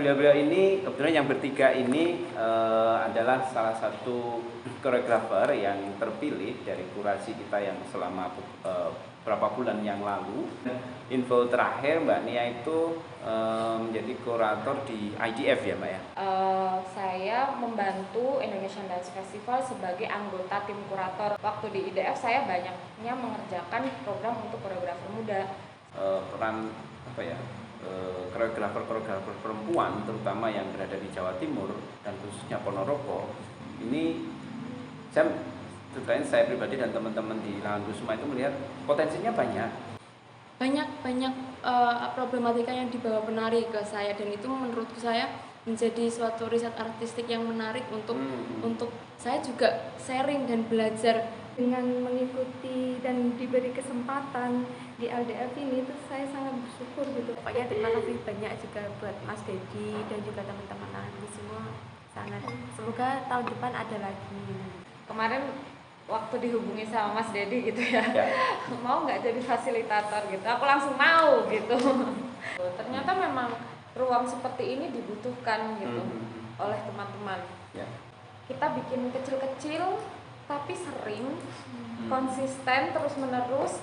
Beliau-beliau ini kebetulan yang bertiga ini adalah salah satu koreografer yang terpilih dari kurasi kita yang selama beberapa bulan yang lalu. Info terakhir Mbak Nia itu menjadi kurator di IDF ya Mbak ya? Saya membantu Indonesian Dance Festival sebagai anggota tim kurator. Waktu di IDF saya banyaknya mengerjakan program untuk koreografer muda. Peran apa ya? Koreografer perempuan terutama yang berada di Jawa Timur dan khususnya Ponorogo ini saya pribadi dan teman-teman di Langan Kusuma itu melihat potensinya banyak problematika yang dibawa penari ke saya, dan itu menurutku saya menjadi suatu riset artistik yang menarik untuk saya juga sharing dan belajar. Dengan mengikuti dan diberi kesempatan di LDF ini tuh saya sangat bersyukur gitu. Pokoknya terima kasih banyak juga buat Mas Dedi dan juga teman-teman lain semua. Sangat semoga tahun depan ada lagi. Kemarin waktu dihubungi sama Mas Dedi gitu ya, mau nggak jadi fasilitator gitu, aku langsung mau gitu. Ternyata memang ruang seperti ini dibutuhkan gitu oleh teman-teman. Kita bikin kecil-kecil tapi sering, konsisten, terus menerus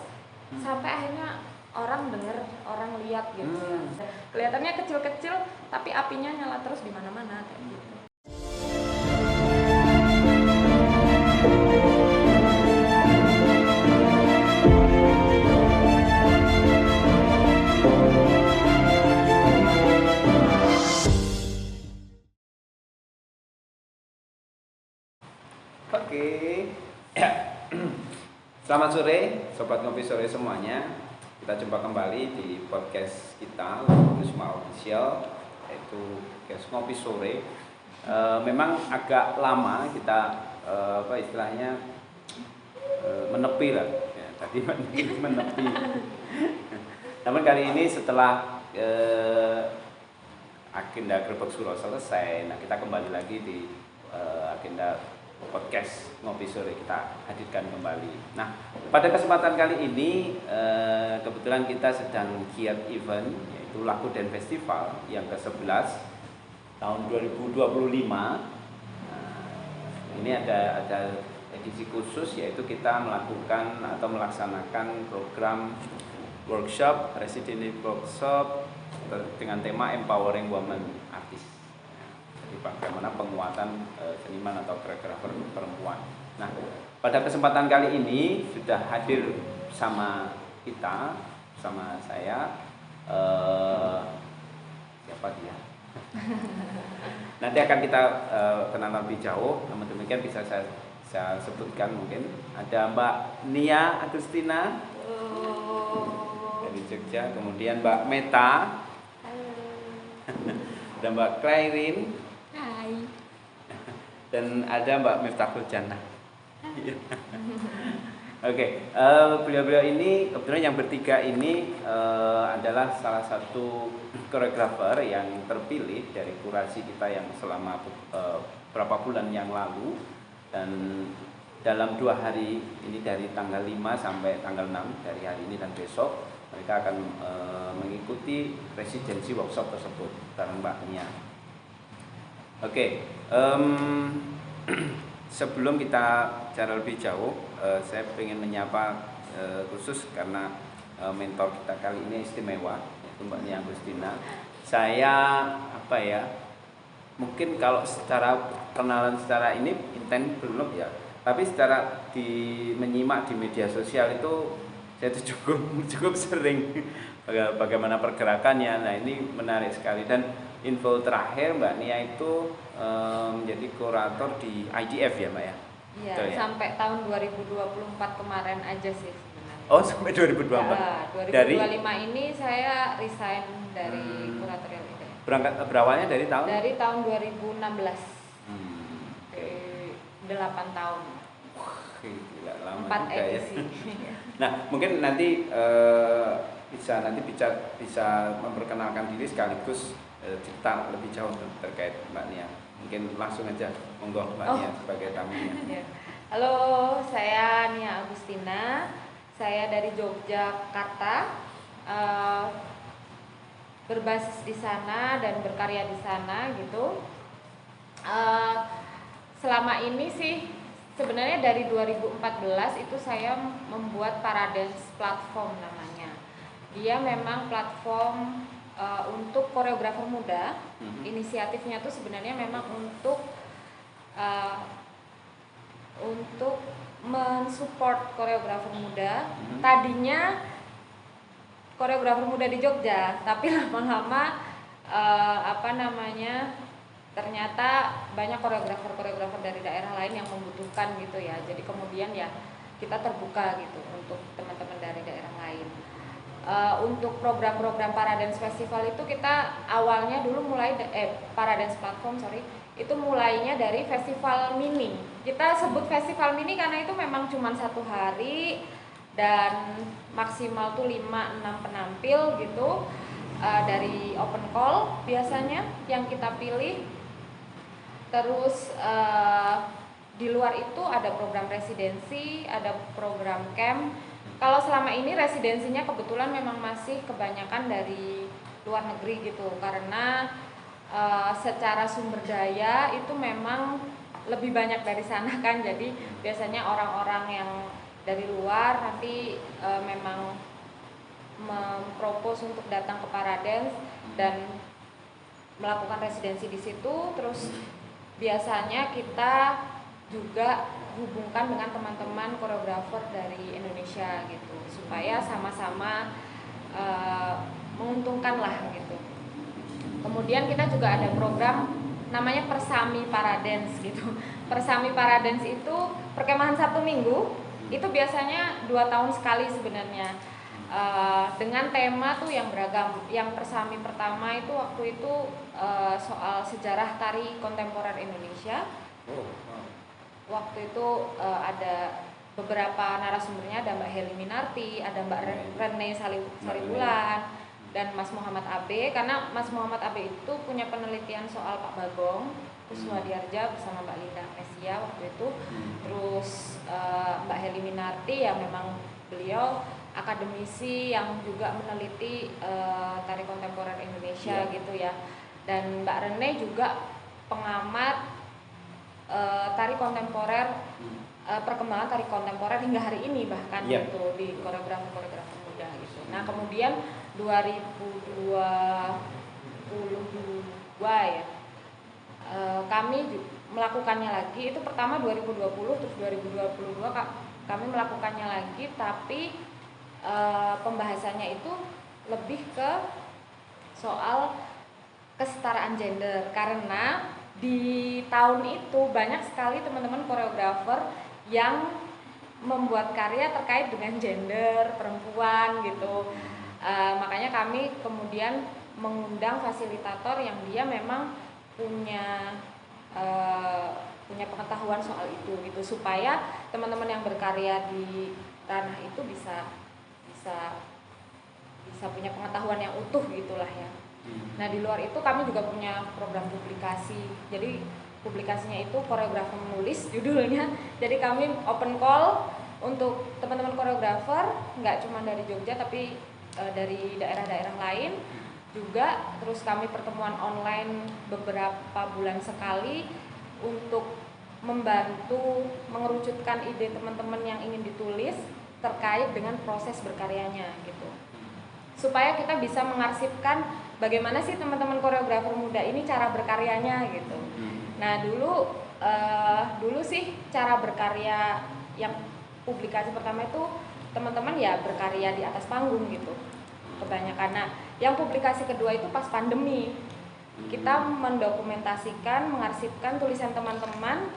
sampai akhirnya orang dengar, orang lihat gitu ya. Kelihatannya kecil-kecil tapi apinya nyala terus di mana-mana kayak gitu. Oke. Selamat sore Sobat Ngopi Sore semuanya. Kita jumpa kembali di podcast kita Langan Kusuma Official, yaitu podcast Ngopi Sore. Memang agak lama kita menepi lah ya, tadi menepi. Namun kali ini setelah agenda Grebek Suro selesai, nah kita kembali lagi di agenda podcast Ngopi Sore kita hadirkan kembali. Nah, pada kesempatan kali ini kebetulan kita sedang giat event, yaitu Lakuden Festival yang ke-11 tahun 2025. Ini ada edisi khusus, yaitu kita melakukan atau melaksanakan program workshop, resident workshop dengan tema Empowering Women Artist. Jadi bagaimana penguatan seniman atau koreografer perempuan. Nah, pada kesempatan kali ini sudah hadir bersama kita, bersama saya. Siapa dia? Nanti akan kita kenalan lebih jauh. Namun demikian bisa saya sebutkan mungkin. Ada Mbak Nia Agustina dari Jogja, kemudian Mbak Meta, ada Mbak Clairin. Hai. Dan ada Mbak Miftahul Jannah. Oke, beliau-beliau ini kebetulan yang bertiga ini adalah salah satu koreografer yang terpilih dari kurasi kita yang selama beberapa bulan yang lalu, dan dalam 2 hari ini dari tanggal 5 sampai tanggal 6 dari hari ini dan besok mereka akan mengikuti residensi workshop tersebut bareng Mbak Nia. Oke, sebelum kita bicara lebih jauh, saya ingin menyapa khusus karena mentor kita kali ini istimewa, yaitu Mbak Nia Agustina. Saya mungkin kalau secara kenalan secara ini intens belum ya, tapi secara menyimak di media sosial itu saya itu cukup sering bagaimana pergerakannya. Nah, ini menarik sekali. Dan info terakhir Mbak Nia itu menjadi kurator di IDF ya Mbak ya? Iya, ya? Sampai tahun 2024 kemarin aja sih sebenarnya. Oh, sampai 2024? Ya, 2025 ini saya resign dari kuratorial IDF. Berawalnya dari tahun? Dari tahun 2016. Okay. 8 tahun. Wah, gila, lama 4 juga edisi. ya. Nah, mungkin nanti bisa memperkenalkan diri sekaligus cerita lebih jauh terkait Mbak Nia. Mungkin langsung aja monggo Mbak Nia sebagai tamunya. Halo, saya Nia Agustina. Saya dari Yogyakarta. berbasis di sana dan berkarya di sana gitu. Selama ini sih sebenarnya dari 2014 itu saya membuat Paradance Platform namanya. Dia memang platform untuk koreografer muda. Inisiatifnya tuh sebenarnya memang untuk mensupport koreografer muda. Tadinya koreografer muda di Jogja, tapi lama-lama ternyata banyak koreografer dari daerah lain yang membutuhkan gitu ya. Jadi kemudian ya kita terbuka gitu untuk teman-teman dari daerah lain. Untuk program-program Paradance Festival itu kita awalnya dulu mulai Paradance Platform itu mulainya dari festival mini. Kita sebut festival mini karena itu memang cuma 1 hari dan maksimal tuh 5-6 penampil gitu. Dari open call biasanya yang kita pilih. Terus di luar itu ada program residensi, ada program camp. Kalau selama ini residensinya kebetulan memang masih kebanyakan dari luar negeri gitu, karena secara sumber daya itu memang lebih banyak dari sana kan. Jadi biasanya orang-orang yang dari luar nanti memang mempropos untuk datang ke Paradance dan melakukan residensi di situ. Terus biasanya kita juga hubungkan dengan teman-teman koreografer dari Indonesia gitu, supaya sama-sama menguntungkan lah gitu. Kemudian kita juga ada program namanya Persami Paradance gitu. Persami Paradance itu perkemahan Sabtu Minggu, itu biasanya 2 tahun sekali sebenarnya. Dengan tema tuh yang beragam. Yang Persami pertama itu waktu itu soal sejarah tari kontemporer Indonesia. Waktu itu ada beberapa narasumbernya, ada Mbak Heli Minarti, ada Mbak Rene Saribulan, dan Mas Muhammad Abe. Karena Mas Muhammad Abe itu punya penelitian soal Pak Bagong Kuswadiarja bersama Mbak Linda Mesia waktu itu. Terus Mbak Heli Minarti yang memang beliau akademisi yang juga meneliti tari kontemporer Indonesia gitu ya. Dan Mbak Rene juga pengamat tari kontemporer, perkembangan tari kontemporer hingga hari ini bahkan gitu di koreografer muda gitu. Nah kemudian 2022 ya kami melakukannya lagi. Itu pertama 2020, terus 2022 kami melakukannya lagi, tapi pembahasannya itu lebih ke soal kesetaraan gender, karena di tahun itu banyak sekali teman-teman koreografer yang membuat karya terkait dengan gender perempuan gitu. Makanya kami kemudian mengundang fasilitator yang dia memang punya pengetahuan soal itu gitu, supaya teman-teman yang berkarya di ranah itu bisa punya pengetahuan yang utuh gitulah ya. Nah di luar itu kami juga punya program publikasi. Jadi publikasinya itu koreografer menulis judulnya. Jadi kami open call untuk teman-teman koreografer, nggak cuma dari Jogja tapi dari daerah-daerah lain juga. Terus kami pertemuan online beberapa bulan sekali untuk membantu mengerucutkan ide teman-teman yang ingin ditulis terkait dengan proses berkaryanya gitu, supaya kita bisa mengarsipkan bagaimana sih teman-teman koreografer muda ini cara berkaryanya gitu. Nah dulu sih cara berkarya yang publikasi pertama itu teman-teman ya berkarya di atas panggung gitu kebanyakan. Nah yang publikasi kedua itu pas pandemi, kita mendokumentasikan, mengarsipkan tulisan teman-teman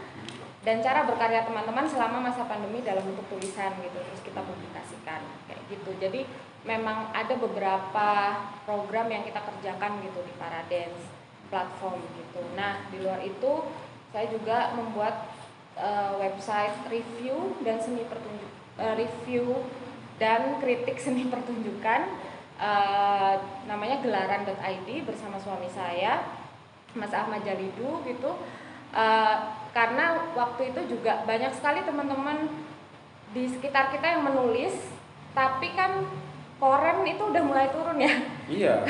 dan cara berkarya teman-teman selama masa pandemi dalam bentuk tulisan gitu, terus kita publikasikan kayak gitu. Jadi memang ada beberapa program yang kita kerjakan gitu di Paradance Platform gitu. Nah di luar itu saya juga membuat website review dan review dan kritik seni pertunjukan, namanya gelaran.id bersama suami saya Mas Ahmad Jalidu gitu. Karena waktu itu juga banyak sekali teman-teman di sekitar kita yang menulis, tapi kan koren itu udah mulai turun ya. Iya.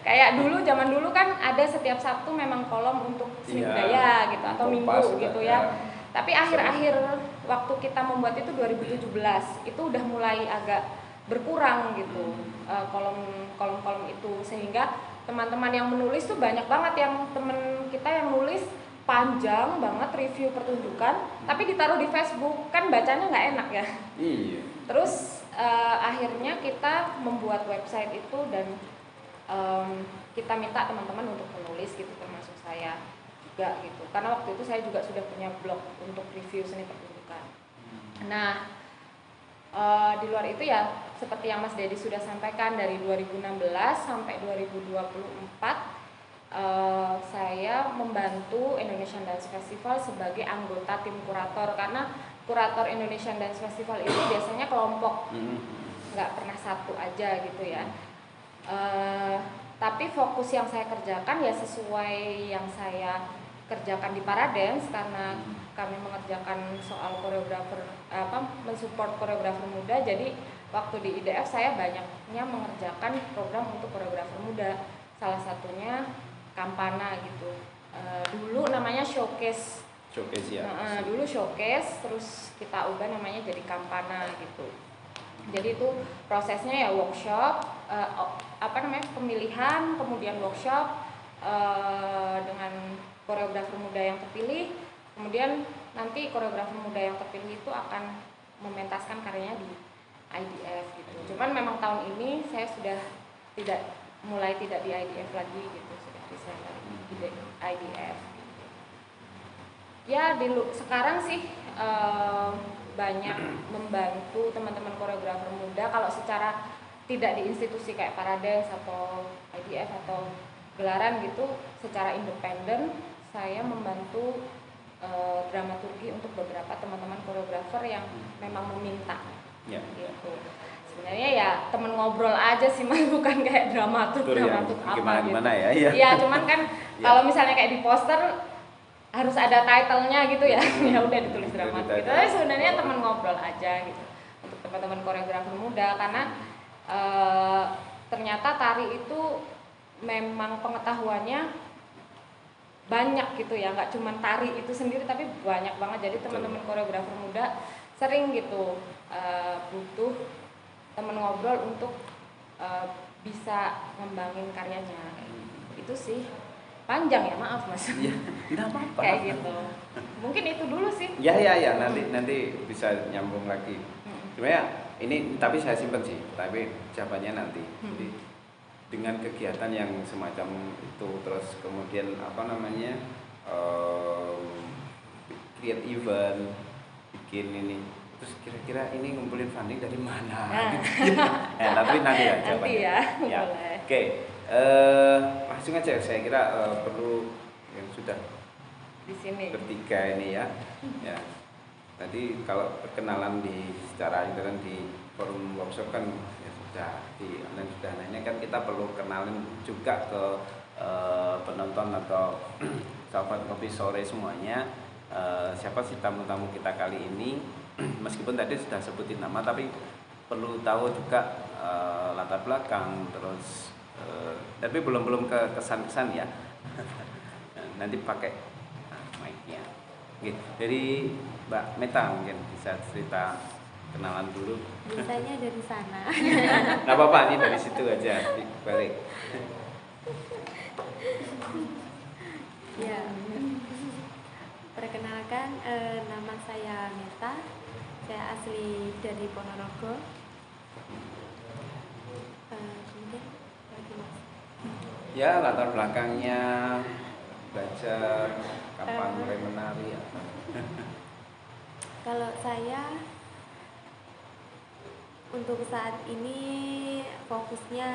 Kayak dulu, zaman dulu kan ada setiap Sabtu memang kolom untuk seni budaya gitu atau Minggu gitu ya. Tapi akhir-akhir waktu kita membuat itu 2017 itu udah mulai agak berkurang gitu kolom-kolom itu, sehingga teman-teman yang menulis tuh banyak banget yang temen kita yang nulis panjang banget review pertunjukan tapi ditaruh di Facebook, kan bacanya nggak enak ya. Iya. Terus akhirnya kita membuat website itu dan kita minta teman-teman untuk menulis gitu, termasuk saya juga gitu, karena waktu itu saya juga sudah punya blog untuk review seni pertunjukan. Nah di luar itu ya seperti yang Mas Dedi sudah sampaikan, dari 2016 sampai 2024 saya membantu Indonesian Dance Festival sebagai anggota tim kurator, karena kurator Indonesian Dance Festival itu biasanya kelompok, nggak pernah satu aja gitu ya. Tapi fokus yang saya kerjakan ya sesuai yang saya kerjakan di Paradance, karena kami mengerjakan soal koreografer, mensupport koreografer muda. Jadi waktu di IDF saya banyaknya mengerjakan program untuk koreografer muda, salah satunya Kampana gitu. Dulu namanya showcase ya. Dulu showcase, terus kita ubah namanya jadi Kampana gitu. Jadi itu prosesnya ya workshop, pemilihan, kemudian workshop dengan koreografer muda yang terpilih, kemudian nanti koreografer muda yang terpilih itu akan mementaskan karyanya di IDF gitu. Cuman memang tahun ini saya sudah mulai tidak di IDF lagi gitu, sudah resign dari IDF. Ya sekarang sih banyak membantu teman-teman koreografer muda. Kalau secara tidak di institusi kayak Paradance atau IDF atau gelaran gitu, secara independen saya membantu dramaturgi untuk beberapa teman-teman koreografer yang memang meminta gitu. Sebenarnya ya temen ngobrol aja sih Mas, bukan kayak dramaturg apa gitu. Ya cuman kan kalau misalnya kayak di poster harus ada title-nya gitu ya. Ya udah ditulis dramaturg gitu. Tapi sebenarnya temen ngobrol aja gitu untuk teman-teman koreografer muda, karena ternyata tari itu memang pengetahuannya banyak gitu ya, nggak cuma tari itu sendiri tapi banyak banget. Jadi teman-teman koreografer muda sering gitu butuh temen ngobrol untuk bisa ngembangin karyanya. Itu sih panjang ya, maaf Mas. Iya, nggak apa-apa. Kayak gitu. Mungkin itu dulu sih. Ya, nanti bisa nyambung lagi. Sebenarnya ini tapi saya simpen sih, tapi jawabannya nanti. Jadi dengan kegiatan yang semacam itu, terus kemudian create event, bikin ini, terus kira-kira ini ngumpulin funding dari mana? Gitu. Tapi nanti ya jawabannya. Nanti ya. Boleh. Oke. Langsung aja, saya kira perlu yang sudah di sini bertiga ini ya. Tadi kalau perkenalan secara internet di forum workshop kan ya sudah, di online sudah. Nah ini kan kita perlu kenalin juga ke penonton atau sahabat Kopi Sore semuanya, siapa sih tamu-tamu kita kali ini. Meskipun tadi sudah sebutin nama, tapi perlu tahu juga latar belakang, terus tapi belum ke kesan-kesan ya. Nanti pakai mic-nya. Oke, dari Mbak Meta mungkin bisa cerita kenalan dulu. Biasanya dari sana. Nggak apa-apa, ini dari situ aja balik. Ya, perkenalkan, nama saya Meta. Saya asli dari Ponorogo. Kemudian lagi Mas. Ya, latar belakangnya, belajar, kapan mulai menari apa. Kalau saya untuk saat ini fokusnya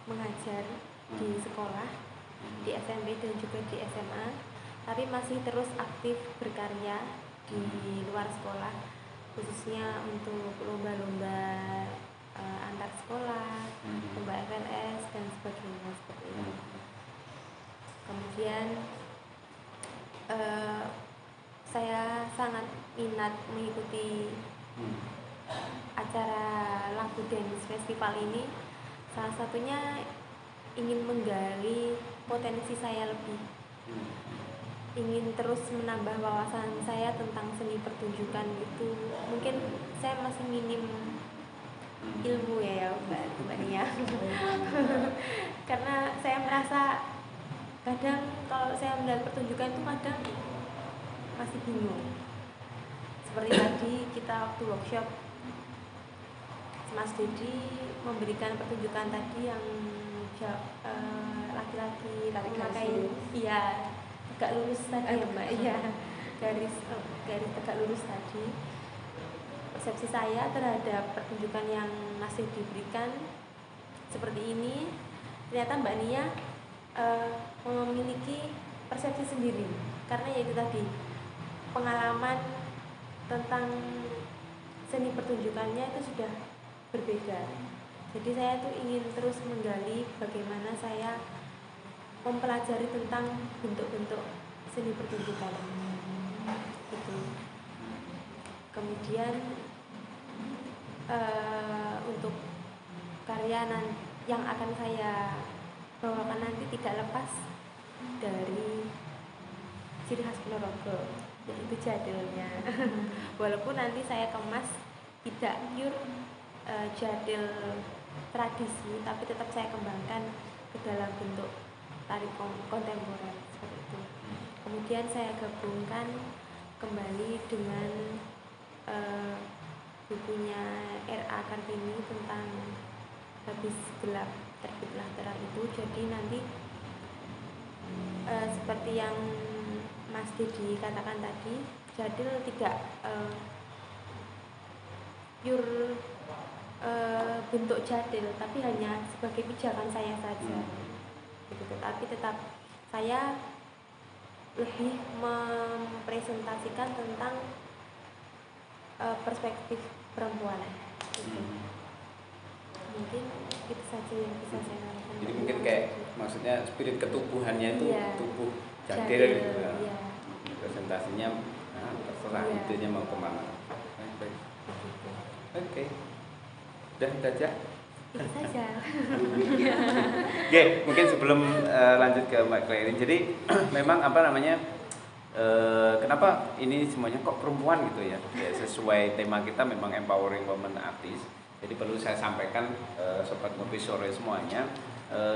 mengajar di sekolah, di SMP dan juga di SMA, tapi masih terus aktif berkarya di luar sekolah, khususnya untuk lomba-lomba antar sekolah, lomba FLS dan sebagainya seperti itu. Kemudian saya sangat minat mengikuti acara lagu dance festival ini. Salah satunya ingin menggali potensi saya lebih, ingin terus menambah wawasan saya tentang seni pertunjukan itu. Mungkin saya masih minim ilmu ya Mbak Nia. Karena saya merasa kadang kalau saya melihat pertunjukan itu kadang masih bingung. Seperti tadi kita waktu workshop, Mas Dedi memberikan pertunjukan tadi yang laki-laki memakai tegak lurus tadi ya Mbak, garis tegak lurus tadi. Persepsi saya terhadap pertunjukan yang masih diberikan seperti ini, ternyata Mbak Nia memiliki persepsi sendiri, karena yaitu tadi pengalaman tentang seni pertunjukannya itu sudah berbeda. Jadi saya tuh ingin terus menggali bagaimana saya mempelajari tentang bentuk-bentuk seni pertunjukan itu. Kemudian untuk karya yang akan saya bawakan nanti tidak lepas dari ciri khas Ponorogo, yaitu jadilnya. Walaupun nanti saya kemas tidak pure jadil tradisi, tapi tetap saya kembangkan ke dalam bentuk tari kontemporer seperti itu. Kemudian saya gabungkan kembali dengan bukunya R.A. Kartini tentang habis gelap terbitlah terang itu. Jadi nanti seperti yang Mas Dedi katakan tadi, jadil tidak pure bentuk jadil, tapi hanya sebagai pijakan saya saja. Tapi tetap saya lebih mempresentasikan tentang perspektif perempuan. Mungkin itu saja yang bisa saya lakukan. Jadi mungkin kayak maksudnya spirit ketubuhannya itu tubuh jadil gitu ya. Presentasinya terserah idenya mau kemana. Oke. Udah saja. Itu saja. Oke, mungkin sebelum lanjut ke Mbak Claire, jadi memang kenapa ini semuanya kok perempuan gitu ya? Sesuai tema kita memang empowering women artist. Jadi perlu saya sampaikan sobat ngopi sore semuanya,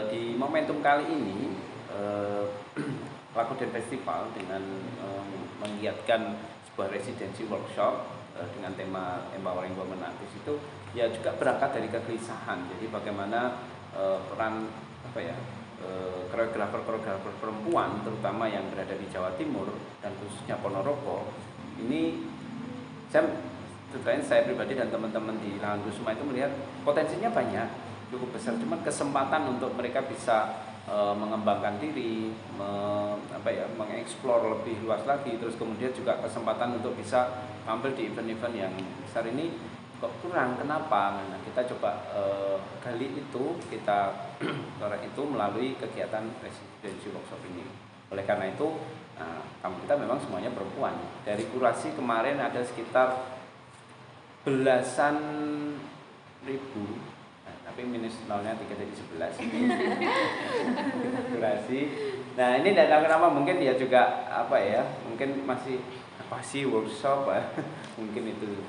di momentum kali ini Rakuten Festival dengan menggiatkan sebuah residensi workshop dengan tema empowering women artist itu ya juga berangkat dari kegelisahan. Jadi bagaimana peran koreografer perempuan terutama yang berada di Jawa Timur dan khususnya Ponorogo ini, saya pribadi dan teman-teman di Lahan Kusuma itu melihat potensinya banyak, cukup besar, cuma kesempatan untuk mereka bisa mengembangkan diri, mengeksplor lebih luas lagi, terus kemudian juga kesempatan untuk bisa tampil di event-event yang besar ini kok kurang. Kenapa? Nah, kita coba gali itu, kita korek itu melalui kegiatan residensi workshop ini. Oleh karena itu, tamu kita memang semuanya perempuan. Dari kurasi kemarin ada sekitar belasan ribu, tapi minus nolnya 3 jadi 11 kurasi. Nah ini tidak tahu kenapa, mungkin dia juga mungkin masih workshop mungkin itu.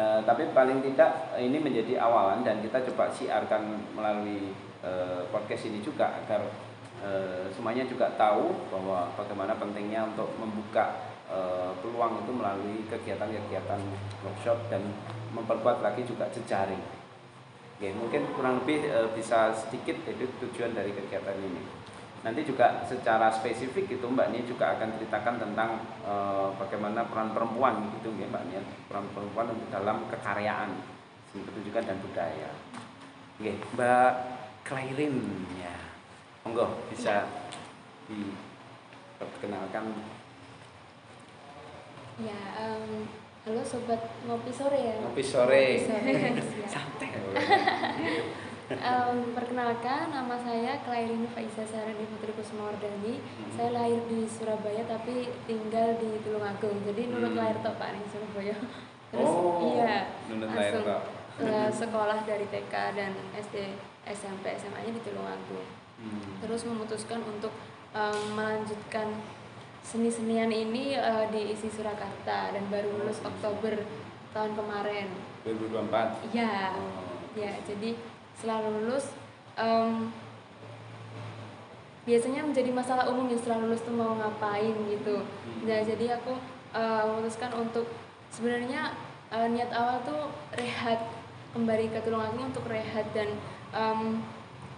Tapi paling tidak ini menjadi awalan dan kita coba siarkan melalui podcast ini juga agar semuanya juga tahu bahwa bagaimana pentingnya untuk membuka peluang itu melalui kegiatan-kegiatan workshop dan memperkuat lagi juga jejaring. Oke, mungkin kurang lebih bisa sedikit itu tujuan dari kegiatan ini. Nanti juga secara spesifik itu Mbak Nia juga akan ceritakan tentang bagaimana peran perempuan gitu ya Mbak Nia, peran perempuan dalam kekaryaan seni pertunjukan dan budaya. Oke, Mbak Clairin ya, monggo bisa diperkenalkan. Ya, halo sobat ngopi sore ya. Ngopi sore. Santai. Perkenalkan, nama saya Clairin Faiza Sarani Putri Kusumawardhani. Saya lahir di Surabaya tapi tinggal di Tulungagung. Jadi nurut lahir tok Pak ning Surabaya. Terus langsung sekolah dari TK dan SD, SMP, SMA-nya di Tulungagung. Terus memutuskan untuk melanjutkan seni-senian ini di ISI Surakarta dan baru lulus Oktober tahun kemarin. 2024. Iya. Ya, jadi setelah lulus biasanya menjadi masalah umum ya setelah lulus tuh mau ngapain gitu. Nah, jadi aku memutuskan untuk sebenarnya niat awal tuh rehat, kembali ke Tulungagung untuk rehat dan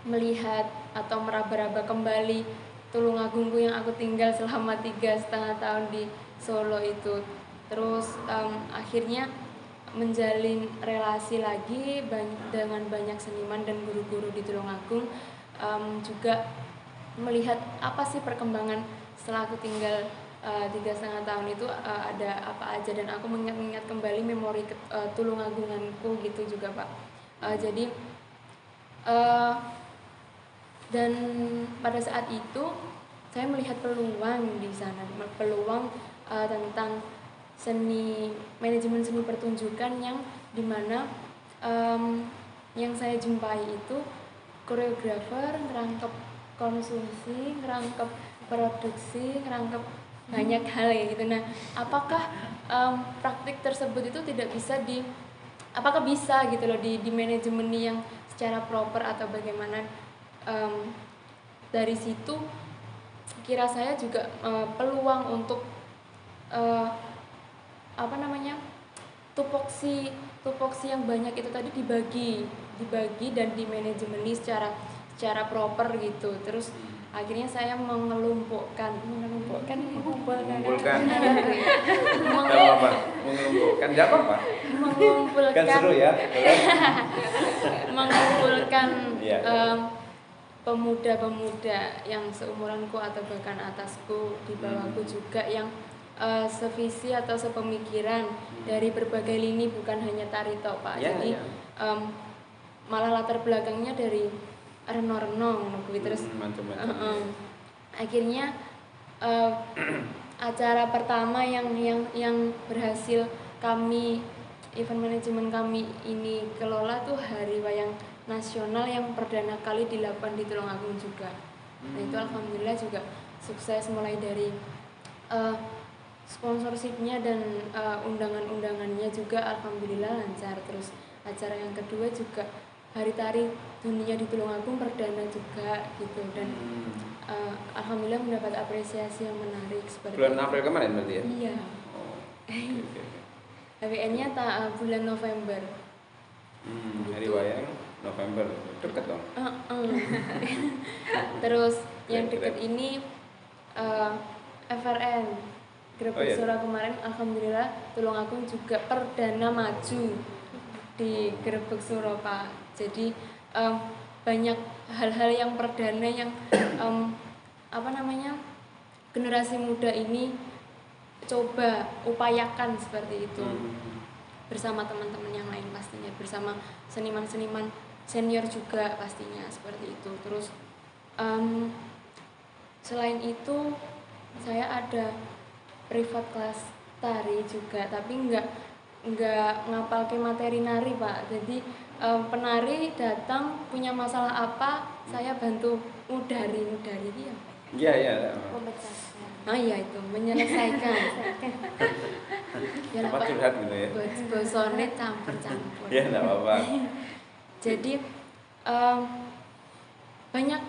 melihat atau meraba-raba kembali Tulungagungku yang aku tinggal selama 3,5 tahun di Solo itu. Terus akhirnya menjalin relasi lagi dengan banyak seniman dan guru-guru di Tulungagung, juga melihat apa sih perkembangan setelah aku tinggal 3,5 tahun itu, ada apa aja, dan aku mengingat kembali memori Tulungagunganku gitu juga Pak. Jadi dan pada saat itu saya melihat peluang di sana, peluang tentang manajemen seni pertunjukan yang dimana yang saya jumpai itu koreografer ngerangkep konsumsi, ngerangkep produksi, ngerangkep banyak hal ya gitu. Nah, apakah praktik tersebut itu apakah bisa gitu loh di manajemen yang secara proper atau bagaimana? Dari situ kira saya juga peluang untuk tupoksi yang banyak itu tadi dibagi dan dimanajemeni secara proper gitu. Terus akhirnya saya mengumpulkan kan seru ya. mengumpulkan pemuda-pemuda yang seumuranku atau bahkan atasku, di bawahku juga, yang sevisi atau sepemikiran dari berbagai lini, bukan hanya tari tok Pak. Jadi malah latar belakangnya dari renor-renor terus akhirnya acara pertama yang berhasil event manajemen kami ini kelola tuh Hari Wayang Nasional yang perdana kali dilakukan di Tulungagung juga. Nah, itu alhamdulillah juga sukses, mulai dari sponsorshipnya dan undangan-undangannya juga alhamdulillah lancar. Terus acara yang kedua juga Hari Tari Dunia di Tulungagung perdana juga gitu, dan alhamdulillah mendapat apresiasi yang menarik seperti bulan April kemarin berarti ya? Iya. HWN-nya bulan November. Hari Wayang November, deket dong. Terus yang deket ini FRN Grebek Suro kemarin, alhamdulillah Tulungagung juga perdana maju di Grebek Suro Pak. Jadi banyak hal-hal yang perdana yang generasi muda ini coba upayakan seperti itu bersama teman-teman yang lain pastinya, bersama seniman-seniman senior juga pastinya seperti itu. Terus selain itu saya ada privat kelas tari juga, tapi nggak ngapal ke materi nari Pak. Jadi penari datang punya masalah apa, saya bantu ngudari dia. Iya. Oh iya, itu menyelesaikan. Apa curhat gitu ya? Bosone campur-campur. Ya enggak apa-apa. Jadi banyak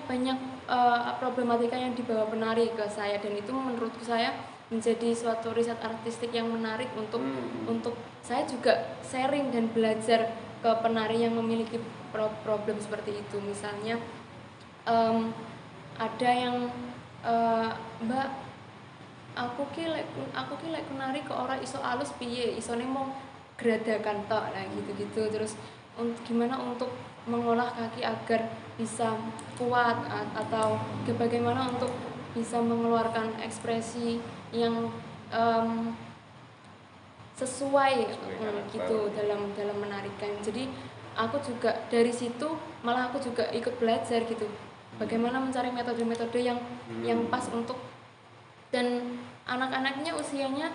problematika yang dibawa penari ke saya, dan itu menurutku saya menjadi suatu riset artistik yang menarik untuk saya juga sharing dan belajar ke penari yang memiliki problem seperti itu. Misalnya ada yang Mbak, aku ki lek nari kok ora iso alus piye, isone mau gradakan tok, nah gitu-gitu. Terus gimana untuk mengolah kaki agar bisa kuat, atau bagaimana untuk bisa mengeluarkan ekspresi yang sesuai gitu dalam menarikan. Jadi aku juga dari situ malah aku juga ikut belajar gitu, bagaimana mencari metode-metode yang pas untuk, dan anak-anaknya usianya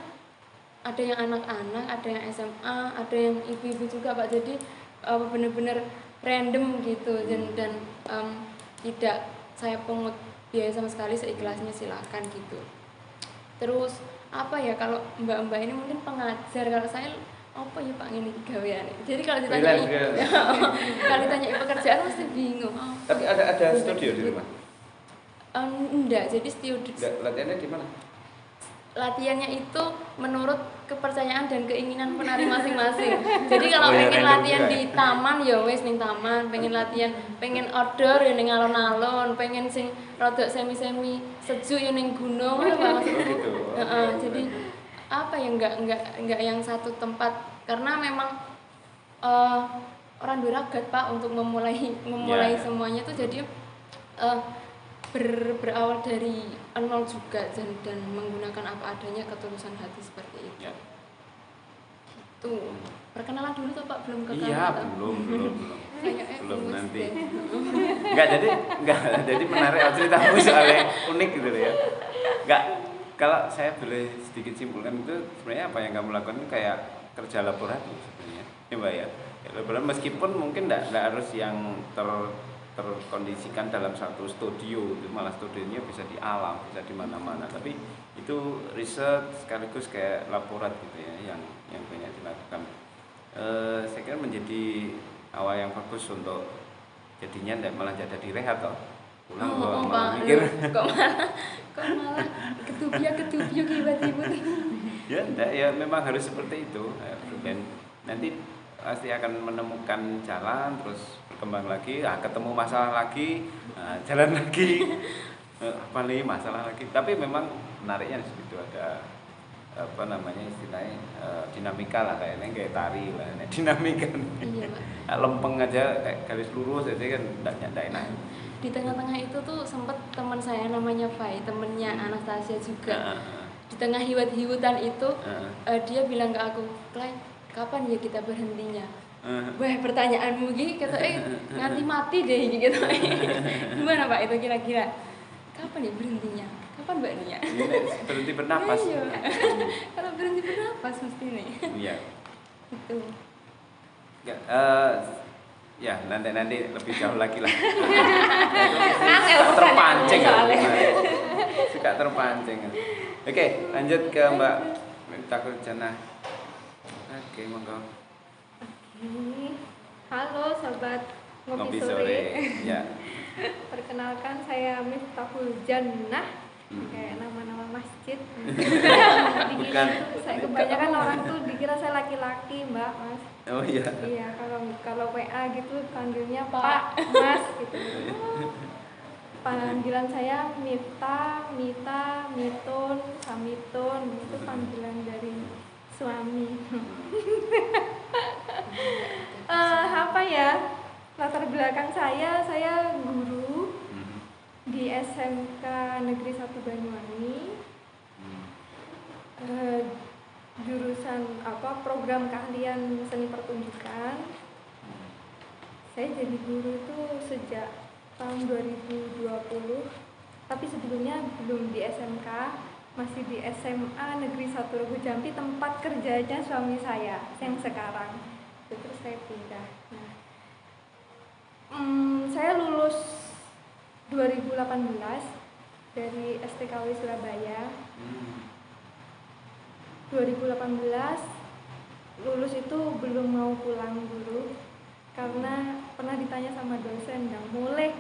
ada yang anak-anak, ada yang SMA, ada yang ibu-ibu juga Pak. Jadi benar-benar random gitu, dan tidak saya pungut biaya sama sekali, seikhlasnya silakan gitu. Terus apa ya, kalau mbak-mbak ini mungkin pengajar, kalau saya apa ya Pak ini gawean. Jadi kalau ditanya kalau ditanya pekerjaan mesti bingung. Tapi ada studio di rumah? Enggak, jadi studio. Latihannya di mana? Latihannya itu menurut kepercayaan dan keinginan penari masing-masing. Jadi kalau pengen latihan di taman ya wes ning taman, pengen latihan, pengen outdoor ya ning alon-alon, pengen sing rodok semi-semi sejuk ya ning gunung, maksudku. Jadi apa ya, enggak yang satu tempat, karena memang orang duragat Pak untuk memulai semuanya tuh, jadi berawal dari nol juga dan menggunakan apa adanya, ketulusan hati seperti itu. Gitu. Perkenalan dulu tuh Pak, belum ke kamu? Iya, belum. Belum nanti. Jadi menarik ceritamu soalnya unik gitu ya. Enggak, kalau saya boleh sedikit simpulkan, itu sebenarnya apa yang kamu lakukan itu kayak kerja laboratorium sebenarnya. Ya Mbak ya. Laboratorium meskipun mungkin enggak harus yang terkondisikan dalam satu studio, itu malah studionya bisa di alam, bisa di mana-mana, tapi itu riset sekaligus kayak laborat gitu ya, yang banyak dilakukan. Saya kira menjadi awal yang bagus untuk jadinya tidak malah jadi rehat toh, pulang malah mikir kok malah ketubia tiba-tiba. Ya enggak, ya memang harus seperti itu, dan nanti pasti akan menemukan jalan, terus berkembang lagi, ketemu masalah lagi, jalan lagi, apa nih masalah lagi. Tapi memang menariknya di situ ada apa namanya istilahnya dinamika lah, kayaknya kayak tari lah, dinamika. Iya Pak. Lempeng aja kayak garis lurus aja kan enggak enak. Di tengah-tengah itu tuh sempat teman saya namanya Fai, temennya Anastasia juga. Di tengah hiwat-hiwutan itu dia bilang ke aku, "Clay, kapan ya kita berhentinya?" Wah, pertanyaanmu gini kata nganti mati deh gitu. Gimana Pak itu kira-kira? Kapan ya berhentinya? Kapan Mbak Nia? Berhenti bernapas. Iya. Kalau berhenti bernapas mesti nih. Iya. Itu. Ya, nanti lebih jauh lagi lah. Terpancing suka terpancing. Oke, lanjut ke Mbak Miftahul Janah. Oke, monggo. Halo sobat ngopi sore. Ya. Perkenalkan, saya Miftahul Janah. Kayak nama-nama masjid. Bukan. Saya kebanyakan orang tuh dikira saya laki-laki, Mbak, Mas. Oh iya. Iya, kalau WA gitu panggilnya Pak, Mas gitu. Panggilan saya Mita, Mitun, Samitun, itu panggilan dari suami. Apa ya, latar belakang saya guru di SMK Negeri 1 Banyuwangi, jurusan program keahlian seni pertunjukan. Saya jadi guru itu sejak tahun 2020, tapi sebelumnya belum di SMK, masih di SMA Negeri 1 Rogo Jampi, tempat kerjanya suami saya yang sekarang. Terus saya pindah. Saya lulus 2018 dari STKW Surabaya. 2018 lulus itu belum mau pulang dulu karena pernah ditanya sama dosen, "Ndang mulai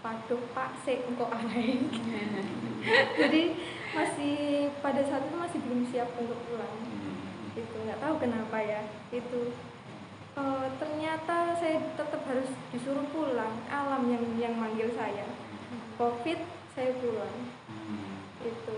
Waduh Pak, engkau aneh." Jadi masih pada saat itu masih belum siap untuk pulang. Itu nggak tahu kenapa ya. Itu ternyata saya tetap harus disuruh pulang. Alam yang manggil saya. COVID saya pulang. Itu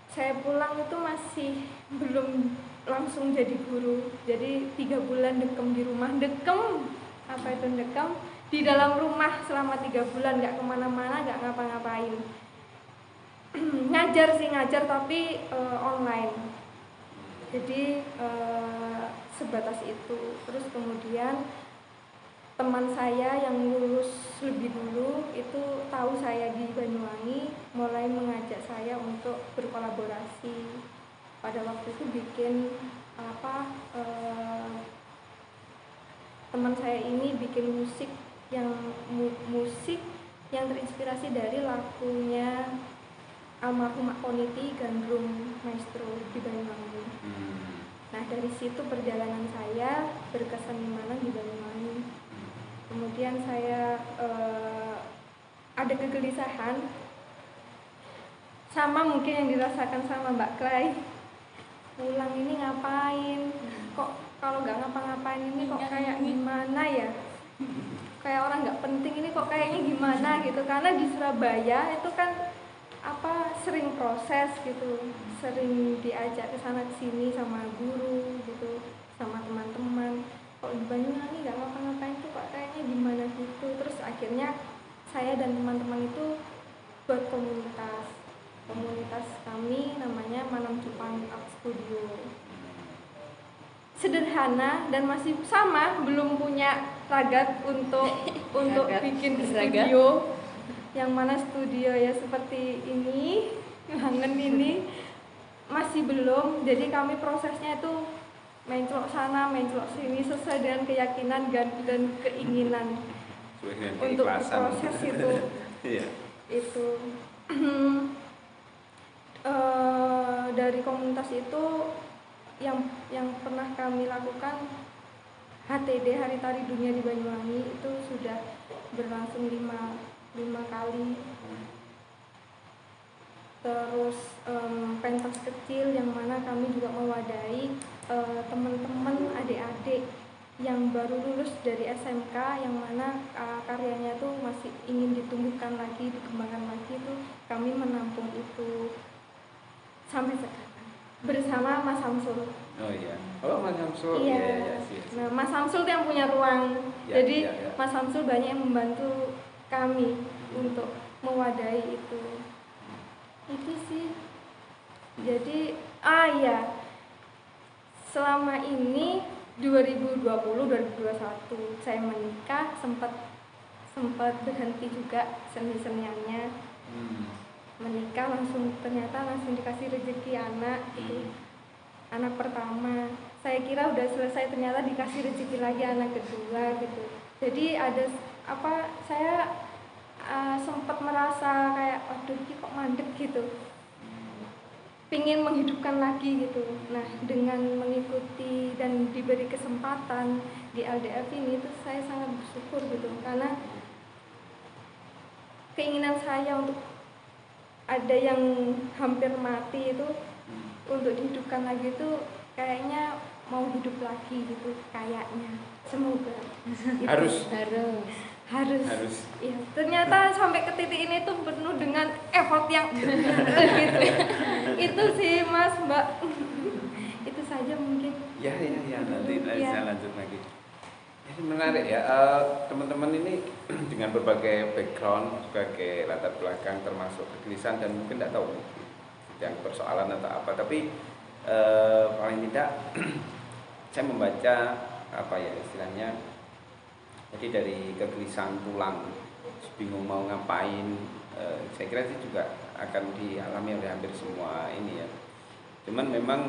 saya pulang itu masih belum langsung jadi guru. Jadi 3 bulan dekem di rumah. Dekem, apa itu dekem? Di dalam rumah selama 3 bulan, nggak kemana-mana, nggak ngapa-ngapain. ngajar tapi online. Jadi sebatas itu. Terus kemudian teman saya yang lulus lebih dulu itu tahu saya di Banyuwangi, mulai mengajak saya untuk berkolaborasi. Pada waktu itu bikin teman saya ini bikin musik yang musik yang terinspirasi dari lagunya almarhum Koniti Gandrung Maestro di Banyuwangi. Nah dari situ perjalanan saya berkesenimanan di Banyuwangi. Kemudian saya ada kegelisahan sama mungkin yang dirasakan sama Mbak Clay. Pulang ini ngapain? Kok kalau nggak ngapa-ngapain ini kok kayak gimana ya? Kayak orang nggak penting ini kok kayaknya gimana gitu. Karena di Surabaya itu kan sering proses gitu, sering diajak ke sana ke sini sama guru gitu, sama teman-teman. Kok di Banyuwangi nggak ngapa-ngapain tuh kok kayaknya gimana gitu. Terus akhirnya saya dan teman-teman itu buat komunitas kami namanya Manam Jepang Art Studio. Sederhana dan masih sama, belum punya ragat untuk bikin studio. Yang mana studio ya seperti ini, Langen ini masih belum. Jadi kami prosesnya itu mencelok sana, mencelok sini sesuai dengan keyakinan dan keinginan untuk berproses itu. Itu dari komunitas itu yang pernah kami lakukan HTD Hari Tari Dunia di Banyuwangi itu sudah berlangsung 5 kali. Terus pentas kecil yang mana kami juga mewadahi teman-teman adik-adik yang baru lulus dari SMK yang mana karyanya tuh masih ingin ditumbuhkan lagi, dikembangkan lagi, itu kami menampung itu sampai sekarang bersama Mas Samsul. Oh iya. Oh Mas Samsul. Iya. Nah Mas Samsul yang punya ruang. Jadi Mas Samsul banyak yang membantu kami untuk mewadahi itu. Itu sih. Jadi selama ini 2020-2021 saya menikah, sempat berhenti juga seni-seniannya. Menikah langsung dikasih rezeki anak gitu. Anak pertama. Saya kira udah selesai, ternyata dikasih rezeki lagi anak kedua gitu. Jadi ada saya sempat merasa kayak aduh ini kok mandek gitu. Pingin menghidupkan lagi gitu. Nah, dengan mengikuti dan diberi kesempatan di LDF ini itu saya sangat bersyukur gitu karena keinginan saya untuk ada yang hampir mati itu untuk dihidupkan lagi itu kayaknya mau hidup lagi gitu kayaknya. Semoga harus. Ya, ternyata sampai ke titik ini tuh penuh dengan effort yang gitu. Itu sih Mas, Mbak. Itu saja mungkin. Ya nanti saya lanjut lagi. Ini menarik ya, teman-teman ini dengan berbagai background, sebagai latar belakang termasuk kegelisahan dan mungkin tidak tahu yang persoalan atau apa, tapi paling tidak saya membaca istilahnya, jadi dari kegelisahan pulang, bingung mau ngapain, saya kira itu juga akan dialami oleh hampir semua ini ya. Cuman memang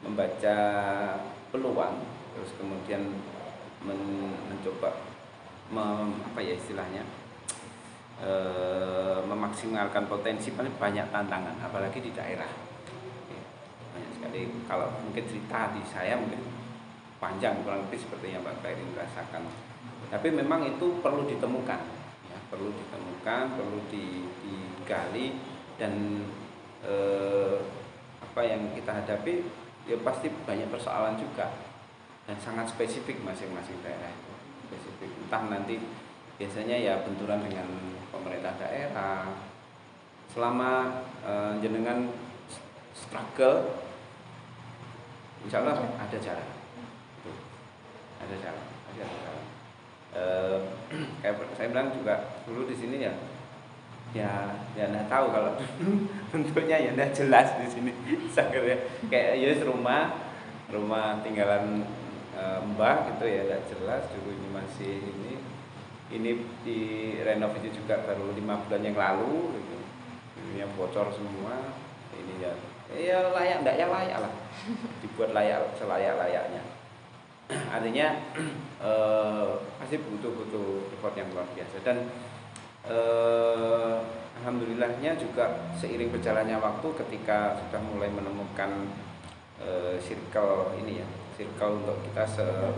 membaca peluang, terus kemudian mencoba memaksimalkan potensi, paling banyak tantangan, apalagi di daerah. Banyak sekali. Kalau mungkin cerita di saya mungkin panjang, kurang lebih seperti yang Mbak Kairin rasakan. Tapi memang itu perlu ditemukan, ya, perlu digali dan apa yang kita hadapi ya pasti banyak persoalan juga dan sangat spesifik masing-masing daerah itu. Spesifik. Entah nanti biasanya ya benturan dengan pemerintah daerah. Selama jenengan struggle, insya Allah ada cara. Ada cara. Kayak saya bilang juga dulu di sini ya nggak tahu kalau bentuknya ya nggak jelas di sini. Kayak rumah tinggalan Mbah gitu ya, nggak jelas dulu. Ini masih ini direnovasi juga baru 5 bulan yang lalu gitu. Ini yang bocor semua. Ini ya layak, nggak ya layak lah, dibuat layak selayak-layaknya. artinya pasti butuh effort yang luar biasa. Dan alhamdulillahnya juga seiring berjalannya waktu, ketika sudah mulai menemukan circle ini ya, circle untuk kita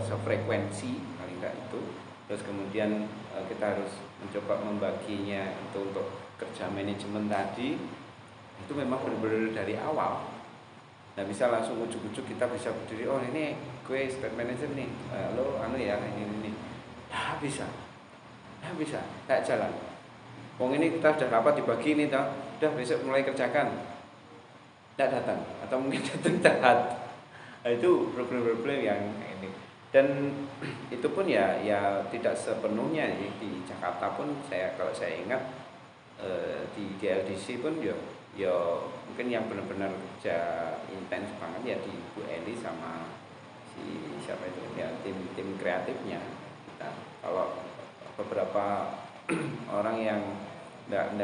sefrekuensi paling enggak itu, terus kemudian kita harus mencoba membaginya itu untuk kerja manajemen tadi, itu memang benar-benar dari awal. Nggak bisa langsung ujuk-ujuk kita bisa berdiri, oh ini gue state manager nih, lo anu ya ini. Nah bisa, nggak jalan. Wong ini kita sudah rapat dibagi ini, udah besok mulai kerjakan, nggak datang, atau mungkin datang telat. Nah, itu problem-problem yang ini. Dan itu pun ya tidak sepenuhnya di Jakarta pun, kalau saya ingat di DLDC pun ya mungkin yang benar-benar kerja intens banget ya di Bu Eli sama si siapa itu ya, tim kreatifnya kita. Kalau beberapa orang yang nggak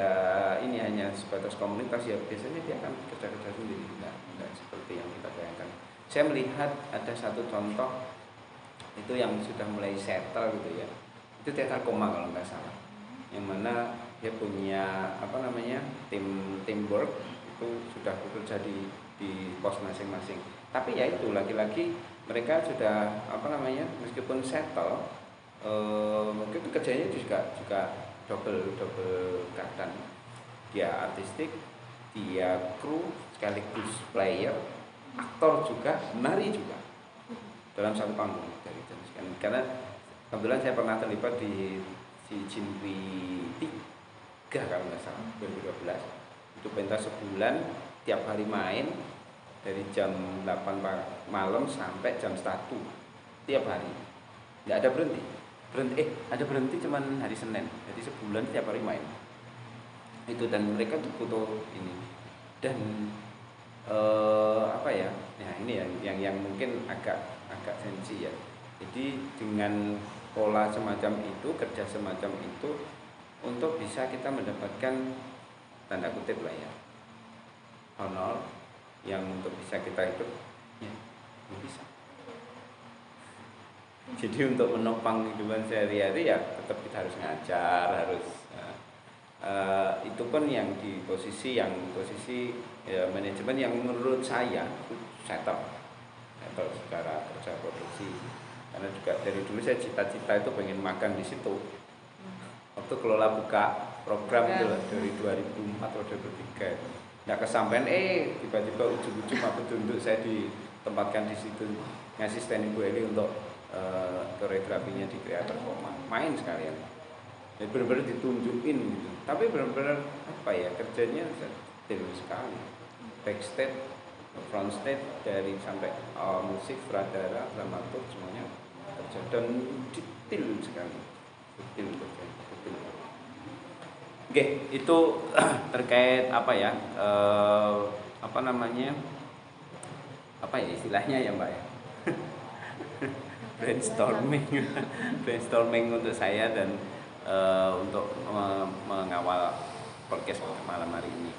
ini hanya sebatas komunitas, ya biasanya dia akan kerja sendiri, nggak seperti yang kita bayangkan. Saya melihat ada satu contoh itu yang sudah mulai settle gitu ya, itu Teater Koma kalau nggak salah, yang mana dia punya teamwork itu sudah bekerja di pos masing-masing. Tapi ya itu lagi-lagi mereka sudah meskipun settle, mungkin kerjanya juga double keadaan. Dia artistik, dia kru sekaligus player, aktor juga, menari juga dalam satu panggung dari jenis. Karena kebetulan saya pernah terlibat di si Jinwi 3 kalau nggak salah 2012, itu pentas sebulan, tiap hari main dari jam 8 malam sampai jam 1 tiap hari, nggak ada berhenti. Ada berhenti cuman hari Senin, jadi sebulan tiap hari main itu. Dan mereka tuh butuh ini. Dan ini yang mungkin agak sensi ya. Jadi dengan pola semacam itu, kerja semacam itu, untuk bisa kita mendapatkan tanda kutip lah ya, honor yang untuk bisa kita hidup ya, bisa. Jadi untuk menopang kehidupan sehari-hari ya tetap kita harus ngajar, itu pun yang di posisi ya, manajemen yang menurut saya settle secara kerja produksi. Karena juga dari dulu saya cita-cita itu pengen makan di situ. Waktu kelola buka program itu lah, dari 2004 atau 2003, nggak kesampaian, tiba-tiba ujung-ujung waktu duduk saya ditempatkan di situ ngasih stand Ibu Eli untuk koreografinya di Teater Koma, main sekalian. Jadi benar-benar ditunjukin gitu. Tapi benar-benar kerjanya detail sekali. Backstage, front stage, dari sampai musik, sutradara, dramaturg, semuanya kerja dan detail sekali. Detail. Oke, itu terkait istilahnya ya Mbak ya. brainstorming untuk saya dan untuk mengawal podcast malam hari ini.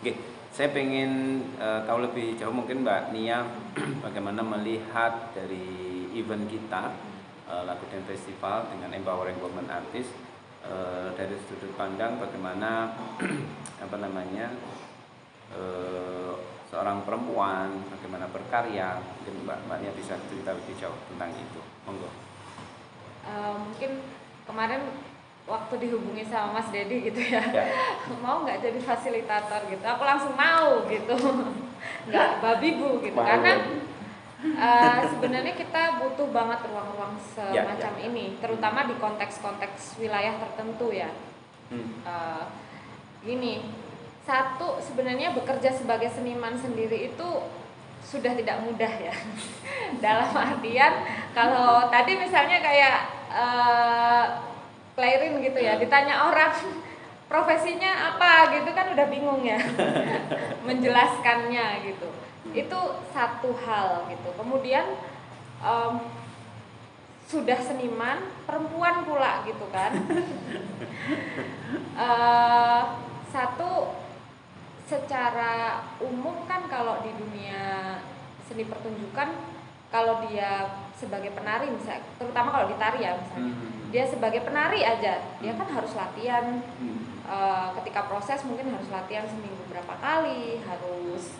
Oke, saya pengen tahu lebih jauh mungkin Mbak Nia bagaimana melihat dari event kita Lakuden Festival dengan Empowering Women Artist, dari sudut pandang bagaimana seorang perempuan bagaimana berkarya. Mungkin Mbak Nia bisa cerita lebih jauh tentang itu, monggo. Mungkin kemarin waktu dihubungi sama Mas Dedi gitu ya, mau nggak jadi fasilitator gitu, aku langsung mau gitu, nggak babi bu gitu, karena sebenarnya kita butuh banget ruang-ruang semacam ini, terutama di konteks-konteks wilayah tertentu ya. Gini, satu, sebenarnya bekerja sebagai seniman sendiri itu sudah tidak mudah ya. Dalam artian kalau tadi misalnya kayak Clairin gitu ya, ditanya orang profesinya apa gitu kan udah bingung ya menjelaskannya gitu. Itu satu hal gitu. Kemudian sudah seniman perempuan pula gitu kan. Satu, secara umum kan kalau di dunia seni pertunjukan, kalau dia sebagai penari misalnya, terutama kalau di tari ya misalnya, dia sebagai penari aja dia kan harus latihan. Ketika proses mungkin harus latihan seminggu berapa kali, harus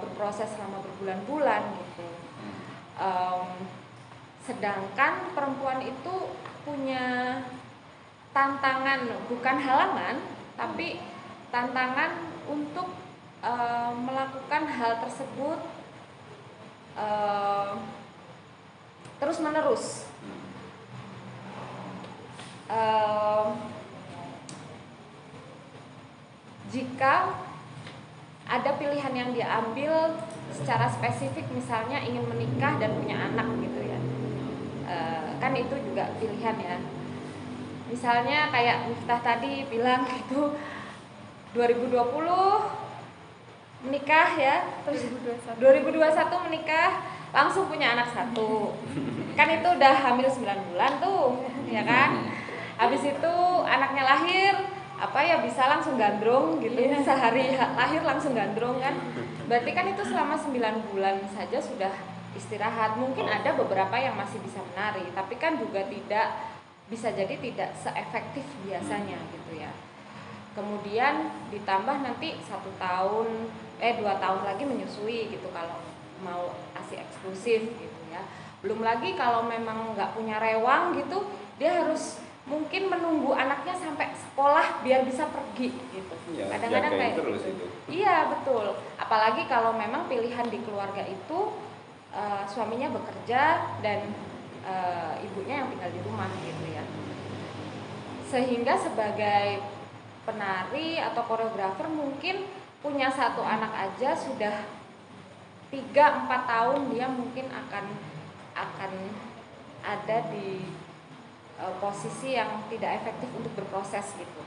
berproses selama berbulan-bulan gitu. Sedangkan perempuan itu punya tantangan, bukan halangan tapi tantangan untuk melakukan hal tersebut terus menerus. Jika ada pilihan yang diambil secara spesifik, misalnya ingin menikah dan punya anak gitu ya, kan itu juga pilihan ya. Misalnya kayak Miftah tadi bilang gitu, 2020 menikah ya, terus 2021 menikah, langsung punya anak 1. Kan itu udah hamil 9 bulan tuh, ya kan? Habis itu anaknya lahir, bisa langsung gandrung gitu, sehari lahir langsung gandrung kan. Berarti kan itu selama 9 bulan saja sudah istirahat. Mungkin ada beberapa yang masih bisa menari, tapi kan juga bisa jadi tidak seefektif biasanya gitu ya. Kemudian ditambah nanti 2 tahun lagi menyusui gitu kalau mau ASI eksklusif gitu ya. Belum lagi kalau memang nggak punya rewang gitu, dia harus mungkin menunggu anaknya sampai sekolah biar bisa pergi gitu. Ya, kadang-kadang kayak terus gitu. Itu. Iya betul. Apalagi kalau memang pilihan di keluarga itu suaminya bekerja dan ibunya yang tinggal di rumah gitu ya. Sehingga sebagai penari atau koreografer mungkin punya 1 anak aja sudah 3-4 tahun dia mungkin akan ada di posisi yang tidak efektif untuk berproses gitu.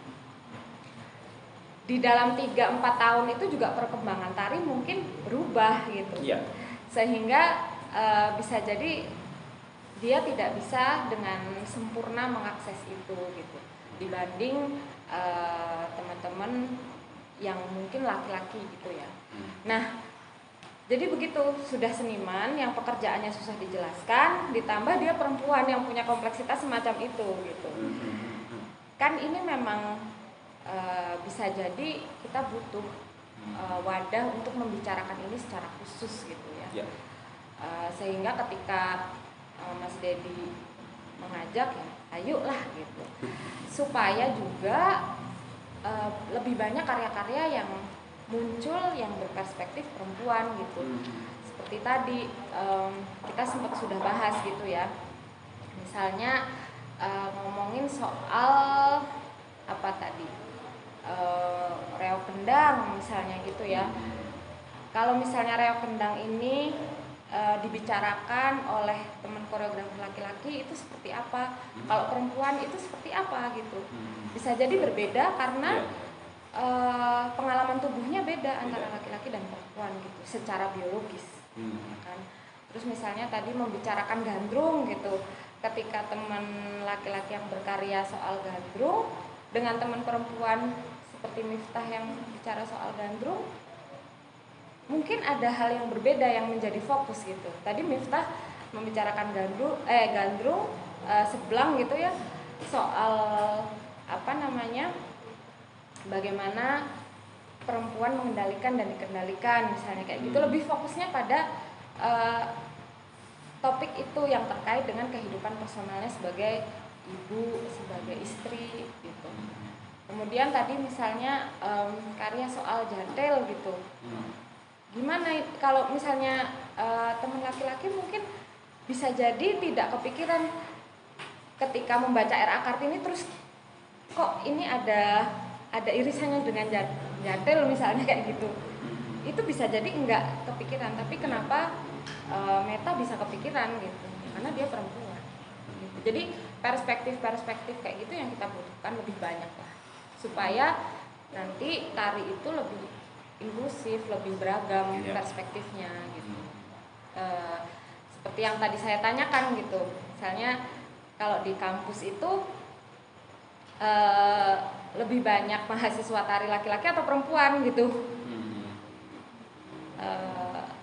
Di dalam 3-4 tahun itu juga perkembangan tari mungkin berubah gitu. Yeah. Sehingga bisa jadi dia tidak bisa dengan sempurna mengakses itu gitu. Dibanding teman-teman yang mungkin laki-laki gitu ya. Nah, jadi begitu, sudah seniman yang pekerjaannya susah dijelaskan, ditambah dia perempuan yang punya kompleksitas semacam itu gitu. Kan ini memang bisa jadi kita butuh wadah untuk membicarakan ini secara khusus gitu ya. Sehingga ketika Mas Dedi mengajak ya, ayolah gitu. Supaya juga lebih banyak karya-karya yang muncul yang berperspektif perempuan gitu. Seperti tadi kita sempat sudah bahas gitu ya. Misalnya ngomongin soal reog kendang misalnya gitu ya. Kalau misalnya reog kendang ini dibicarakan oleh teman koreografer laki-laki itu seperti apa, kalau perempuan itu seperti apa gitu. Bisa jadi berbeda karena pengalaman tubuhnya beda antara laki-laki dan perempuan gitu secara biologis kan. Terus misalnya tadi membicarakan gandrung gitu, ketika teman laki-laki yang berkarya soal gandrung dengan teman perempuan seperti Miftah yang bicara soal gandrung, mungkin ada hal yang berbeda yang menjadi fokus gitu. Tadi Miftah membicarakan gandrung sebelang gitu ya, soal bagaimana perempuan mengendalikan dan dikendalikan misalnya kayak gitu. Lebih fokusnya pada topik itu yang terkait dengan kehidupan personalnya sebagai ibu, sebagai istri gitu. Kemudian tadi misalnya karya soal jantel gitu. Gimana kalau misalnya teman laki-laki mungkin bisa jadi tidak kepikiran ketika membaca R.A. Kartini terus kok ini ada irisannya dengan jantel misalnya kayak gitu. Itu bisa jadi enggak kepikiran, tapi kenapa Meta bisa kepikiran gitu? Karena dia perempuan. Gitu. Jadi perspektif kayak gitu yang kita butuhkan lebih banyak lah, supaya nanti tari itu lebih inklusif, lebih beragam perspektifnya gitu. Seperti yang tadi saya tanyakan gitu, misalnya kalau di kampus itu lebih banyak mahasiswa tari laki-laki atau perempuan gitu.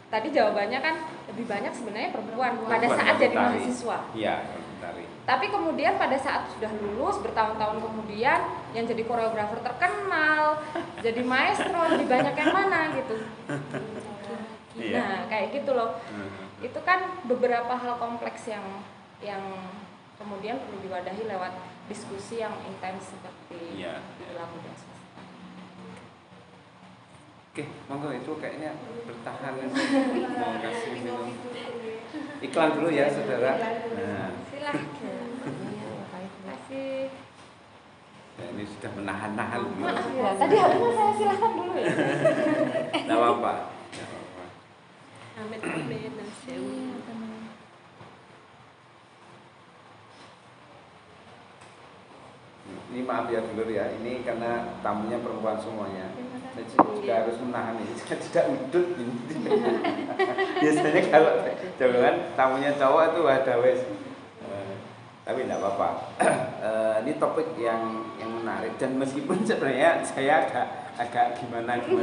tadi jawabannya kan lebih banyak sebenarnya perempuan pada Perempuan saat yang jadi bertari. mahasiswa. Iya, tari. Tapi kemudian pada saat sudah lulus bertahun-tahun kemudian yang jadi koreografer terkenal, jadi maestro lebih banyak yang mana gitu. Iya. Nah, kayak gitu loh. Itu kan beberapa hal kompleks yang kemudian perlu diwadahi lewat diskusi yang intens seperti Iya. dilakukan. Oke, monggo itu kayaknya bertahan mau kasih minum. Iklan dulu ya, saudara. Nah, Silahkan. Kasih. ya, ini sudah menahan-nahan. Maaf ya, tadi harusnya saya silahkan dulu ya. Nggak apa-apa. Nggak apa-apa. Amit-amit dan sewu. Ini maaf ya dulu ya, ini karena tamunya perempuan semuanya. Saya juga harus menahan ini, saya tidak udut ini. Biasanya kalau jangan tamunya cowok itu ada wes. Tapi tidak apa-apa. Ini topik yang menarik dan meskipun sebenarnya saya agak gimana gitu.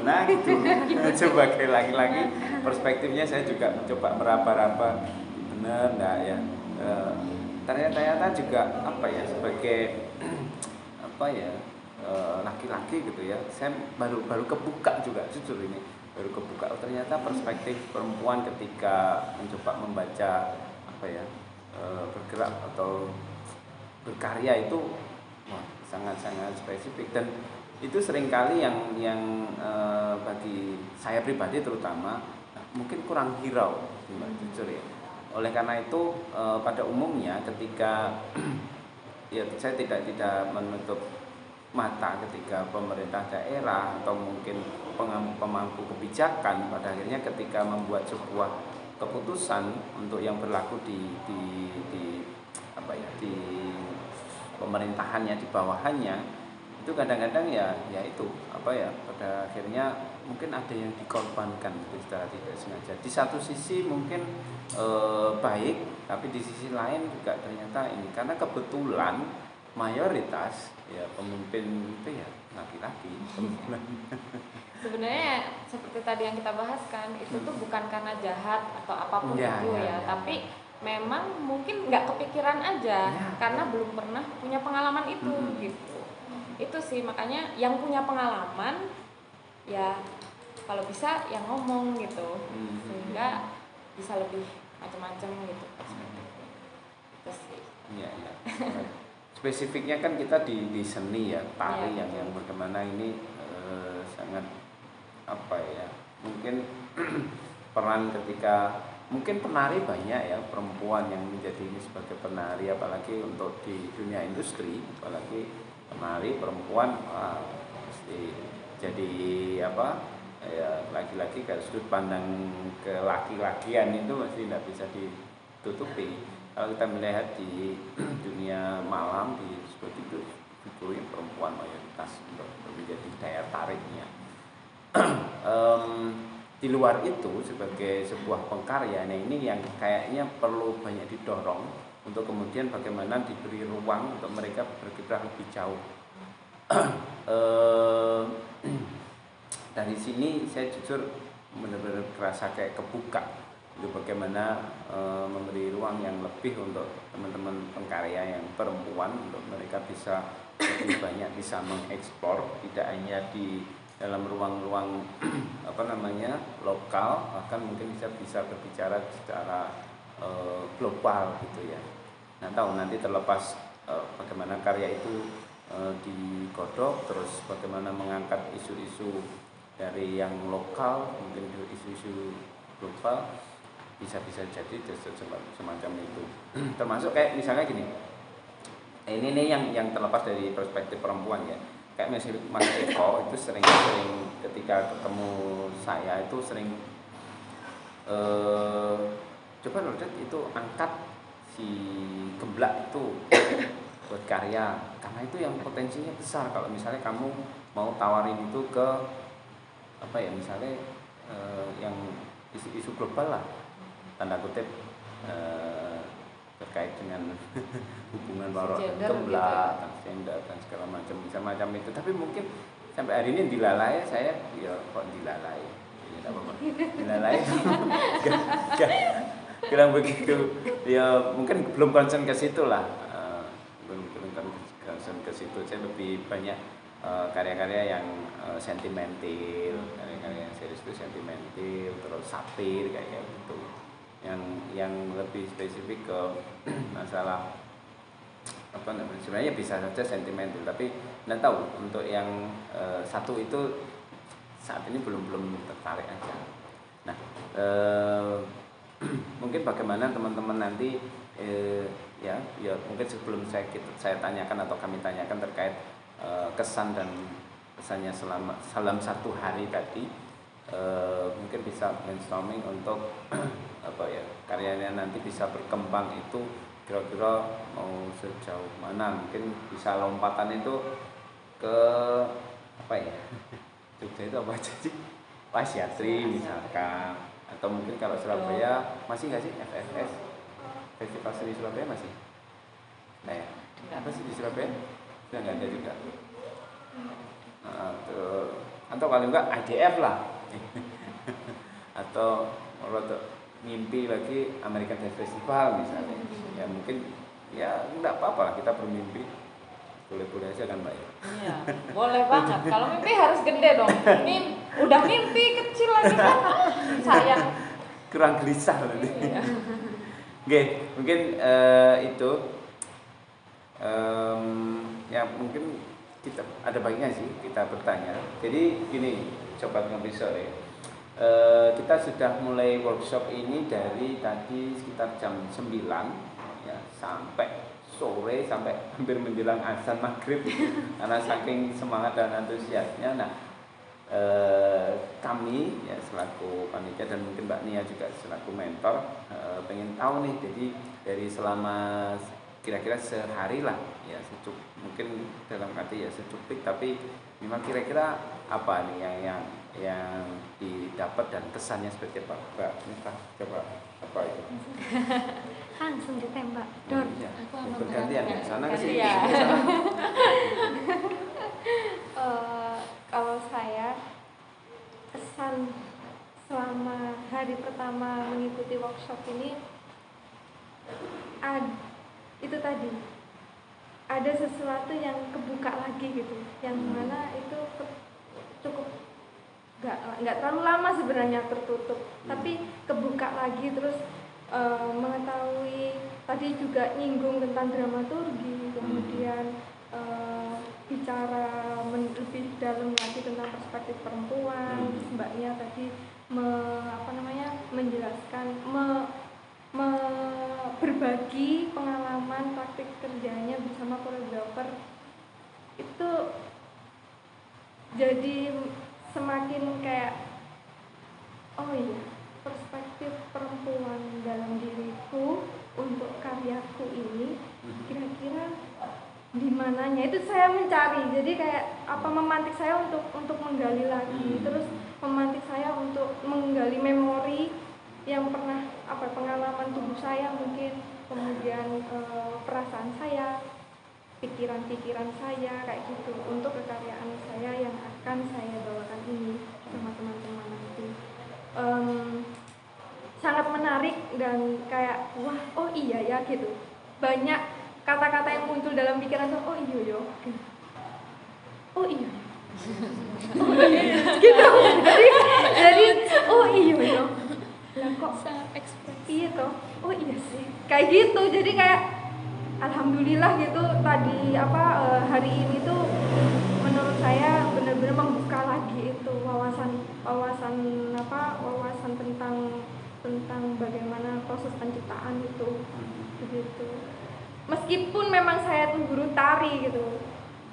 Sebagai laki-laki perspektifnya saya juga mencoba meraba-raba benar enggak ya. Ternyata juga apa ya sebagai apa ya laki-laki gitu ya, saya baru kebuka juga jujur ini baru kebuka ternyata perspektif perempuan ketika mencoba membaca apa ya bergerak atau berkarya itu wah, sangat-sangat spesifik dan itu seringkali yang bagi saya pribadi terutama mungkin kurang hirau jujur ya. Oleh karena itu pada umumnya ketika ya saya tidak menutup mata ketika pemerintah daerah atau mungkin pemangku kebijakan pada akhirnya ketika membuat sebuah keputusan untuk yang berlaku di apa ya di pemerintahannya di bawahannya itu kadang-kadang ya itu apa ya pada akhirnya mungkin ada yang dikorbankan secara tidak sengaja. Di satu sisi mungkin baik, tapi di sisi lain juga ternyata ini karena kebetulan mayoritas ya pemimpin itu ya laki-laki. Sebenarnya seperti tadi yang kita bahas kan itu tuh bukan karena jahat atau apapun Ya, itu ya, ya, ya. tapi memang mungkin nggak kepikiran aja Ya. karena belum pernah punya pengalaman itu gitu. Itu sih makanya yang punya pengalaman ya kalau bisa yang ngomong gitu sehingga bisa lebih macam-macam gitu perspektifnya. Itu sih. Iya, iya. Spesifiknya kan kita di seni ya, tari Iya, yang bagaimana ini sangat apa ya? Mungkin peran ketika mungkin penari banyak ya perempuan yang menjadi ini sebagai penari apalagi untuk di dunia industri apalagi penari perempuan pasti jadi apa ya laki-laki dari sudut pandang ke laki-lakian itu masih tidak bisa ditutupi. Kalau kita melihat di dunia malam di seperti itu yang perempuan mayoritas untuk menjadi daya tariknya. Di luar itu sebagai sebuah pengkarya, nah ini yang kayaknya perlu banyak didorong untuk kemudian bagaimana diberi ruang untuk mereka berkiprah lebih jauh. Dari sini saya jujur benar-benar kerasa kayak kebuka untuk bagaimana memberi ruang yang lebih untuk teman-teman pengkarya yang perempuan untuk mereka bisa lebih banyak bisa mengeksplor tidak hanya di dalam ruang-ruang apa namanya lokal bahkan mungkin bisa berbicara secara global gitu ya. Nah tahu nanti terlepas bagaimana karya itu digodok terus bagaimana mengangkat isu-isu dari yang lokal mungkin isu-isu global bisa jadi semacam itu. Termasuk kayak misalnya gini ini yang terlepas dari perspektif perempuan ya kayak Mas Eko itu sering ketika ketemu saya itu sering coba loh itu angkat si gemblak itu buat karya karena itu yang potensinya besar kalau misalnya kamu mau tawarin itu ke apa ya misalnya yang isu-isu global lah tanda kutip terkait dengan hubungan warok gemblak, transgender dan segala macam itu tapi mungkin sampai hari ini dilalai saya ya kok dilalai tidak apa-apa. Nilai itu kurang begitu. Ya mungkin belum concern ke situ lah. Belum concern ke situ. Saya lebih banyak karya-karya yang sentimental, karya-karya yang serius itu sentimental, terus satir kayak gitu. Yang lebih spesifik ke masalah apa namanya, sebenarnya bisa saja sentimental, tapi Anda tahu untuk yang satu itu saat ini belum tertarik aja. Nah, mungkin bagaimana teman-teman nanti ya mungkin sebelum saya tanyakan atau kami tanyakan terkait kesan dan kesannya dalam satu hari tadi, mungkin bisa brainstorming untuk apa ya, karyanya nanti bisa berkembang itu kira-kira mau sejauh mana. Mungkin bisa lompatan itu ke apa ya, Jogja itu apa aja sih, Pasiatri misalkan, atau mungkin kalau Surabaya masih nggak sih FSS, Festival Seni Surabaya masih? Nah ya, apa sih di Surabaya? Sudah nggak ada juga. Atau kalau enggak IDF lah atau kalau mimpi lagi American Dance Festival misalnya, ya mungkin ya enggak apa-apa kita bermimpi, boleh-boleh aja kan Mbak ya. Iya, boleh banget. Kalau mimpi harus gede dong. Udah mimpi kecil lagi kan sayang. Kurang gelisah nanti. Iya. Oke, mungkin itu ya mungkin kita ada baiknya sih kita bertanya. Jadi gini, Sobat Ngopi Sore, kita sudah mulai workshop ini dari tadi sekitar jam 9 ya, sampai sore, sampai hampir menjelang azan maghrib karena saking semangat dan antusiasnya. Nah, kami ya selaku panitia dan mungkin Mbak Nia juga selaku mentor pengen tahu nih, jadi dari selama kira-kira sehari lah ya, mungkin dalam arti ya secuplik, tapi memang kira-kira apa nih yang didapat dan kesannya seperti apa, Mbak Nita? Coba apa itu? Langsung ditembak. Dor. Ya, Aku sama bergantian ya, sana ke sini. Gantian. Ke sana. Kalau saya kesan selama hari pertama mengikuti workshop ini, itu tadi ada sesuatu yang kebuka lagi gitu, yang mana itu cukup nggak terlalu lama sebenarnya tertutup, tapi kebuka lagi, terus mengetahui tadi juga nyinggung tentang dramaturgi, kemudian bicara lebih dalam lagi tentang perspektif perempuan. Mbak Nia tadi menjelaskan, berbagi pengalaman praktik kerjanya bersama koreografer, itu jadi semakin kayak, oh iya, perspektif perempuan dalam diriku untuk karyaku ini kira-kira di mananya, itu saya mencari. Jadi kayak memantik saya untuk menggali lagi, terus memantik saya untuk menggali memori yang pernah pengalaman tubuh saya mungkin, kemudian perasaan saya, pikiran-pikiran saya kayak gitu, untuk kekaryaan saya yang akan saya bawakan ini sama teman-teman nanti. Sangat menarik dan kayak wah, oh iya ya gitu. Banyak kata-kata yang muncul dalam pikiran saya, oh iya yo, oh iya, oh iya, gitu. Jadi oh iya yo, lah kok sangat ekspresif. iya toh, oh iya sih, kayak gitu. Jadi kayak alhamdulillah gitu tadi hari ini tuh menurut saya benar-benar membuka lagi itu wawasan tentang bagaimana proses penciptaan itu begitu. Meskipun memang saya tuh guru tari gitu,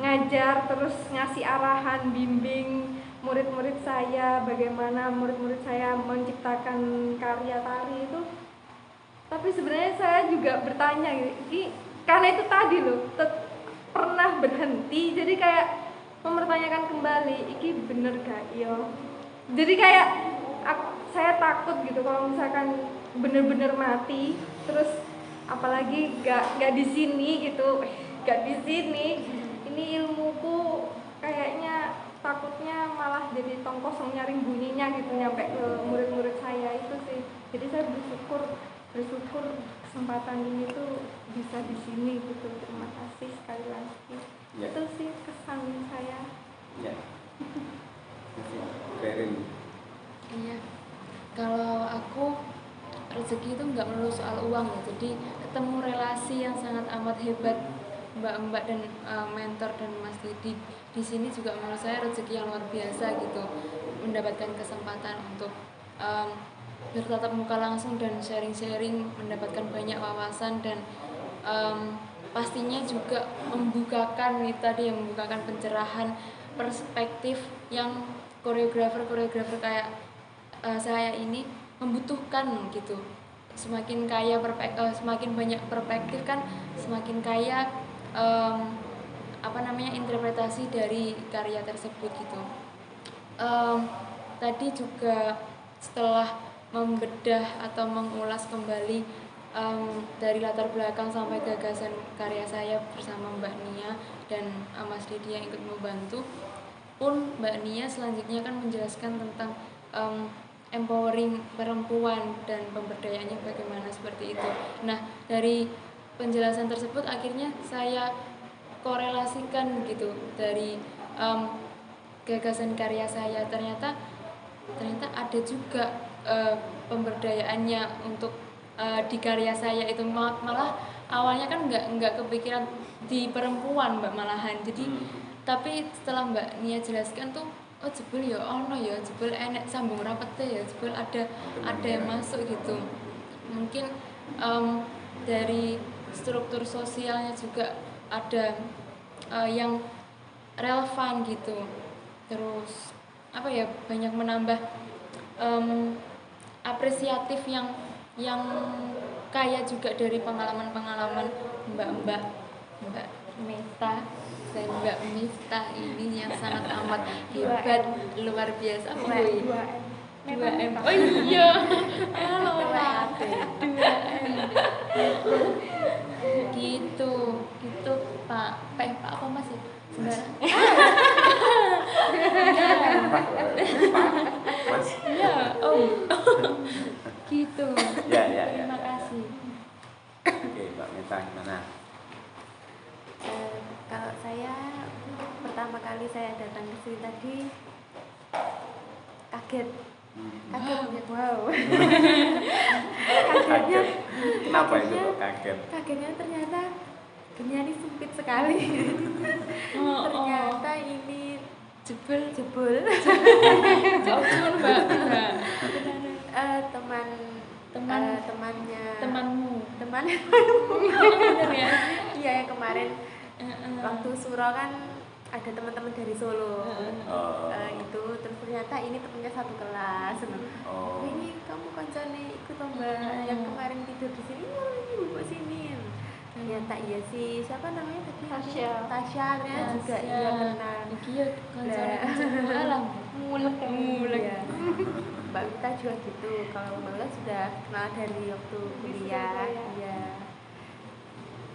ngajar terus ngasih arahan, bimbing murid-murid saya, bagaimana murid-murid saya menciptakan karya tari itu, tapi sebenarnya saya juga bertanya gitu, karena itu tadi loh pernah berhenti, jadi kayak mempertanyakan kembali, iki bener gak yo. Jadi kayak saya takut gitu kalau misalkan bener-bener mati, terus apalagi gak di sini gitu, gak di sini, ini ilmuku kayaknya takut takutnya malah jadi tong kosong nyaring bunyinya gitu nyampe ke murid-murid saya itu sih. Jadi saya bersyukur kesempatan ini tuh bisa di sini gitu. Terima kasih sekali lagi. Ya. Itu sih kesan saya. Ya. Berin. Iya, kalau aku rezeki itu nggak melulu soal uang ya, jadi ketemu relasi yang sangat amat hebat, mbak-mbak dan mentor dan Mas Didi di sini juga menurut saya rezeki yang luar biasa gitu, mendapatkan kesempatan untuk bertatap muka langsung dan sharing-sharing, mendapatkan banyak wawasan dan pastinya juga membukakan yang membukakan pencerahan perspektif yang koreografer kayak saya ini membutuhkan gitu. Semakin kaya semakin banyak perspektif kan semakin kaya interpretasi dari karya tersebut gitu. Tadi juga setelah membedah atau mengulas kembali dari latar belakang sampai gagasan karya saya bersama Mbak Nia dan Mas Didi yang ikut membantu pun, Mbak Nia selanjutnya kan menjelaskan tentang empowering perempuan dan pemberdayaannya bagaimana seperti itu. Nah, dari penjelasan tersebut akhirnya saya korelasikan gitu dari gagasan karya saya, ternyata ada juga pemberdayaannya untuk di karya saya itu. Malah awalnya kan nggak kepikiran di perempuan Mbak, malahan. Jadi tapi setelah Mbak Nia jelaskan tuh, oh jebul ya ono ya, jebul enek sambung rapete ya, jebul ada yang masuk gitu. Mungkin dari struktur sosialnya juga ada yang relevan gitu. Terus banyak menambah apresiatif yang kaya juga dari pengalaman Mbak Meta dan Mbak Miftah ini yang sangat amat hebat, luar biasa. 2M. Oh iya. Halo Pak. 2M. Gitu Pak. Pak apa Mas ya? Sembarang. Mas. Ya, gitu. Ya. Terima kasih. Oke, Mbak Meta gimana? Kalau saya pertama kali saya datang ke sini tadi kaget. Wow. Kagetnya. Kenapa itu kok kaget? Kagetnya ternyata dunia ini sempit sekali. Ternyata ini jebol. Jauh Mbak. Temanmu. Iya, yang kemarin waktu surau kan ada teman-teman dari Solo. Itu terus ternyata ini temennya satu kelas. Ini kamu kancane ikut lomba yang kemarin tidur di sini. Ini bubuk sini. Ternyata iya sih, siapa namanya tadi? Tasya ternyata juga iya kenal. Iya, kancane alam. Mulek. Mbak Mita juga gitu. Kalau Mbak Mita sudah kenal dari waktu kuliah. Iya.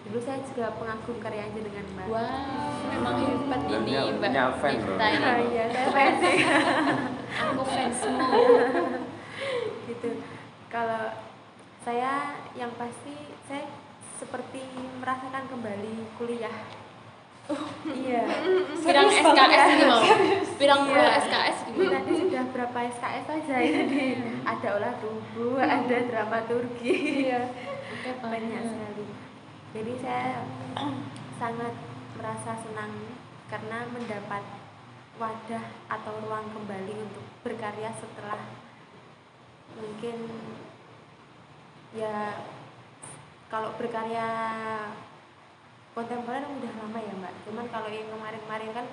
Dulu saya juga pengagum karyanya dengan Mbak. Wah, memang hebat ini Mbak Mita ini. Iya, saya fans sih. Aku fansmu. Gitu. Kalau saya yang pasti saya seperti merasakan kembali kuliah. Iya. Pirang SKS ini mau. Pirang puluh SKS ini. Tadi sudah berapa SKS saja ini. Ada olah tubuh, ada dramaturgi. Iya. Banyak sekali. Jadi saya sangat merasa senang karena mendapat wadah atau ruang kembali untuk berkarya setelah mungkin ya kalau berkarya kontemporer udah lama ya Mbak. Cuman kalau yang kemarin-kemarin kan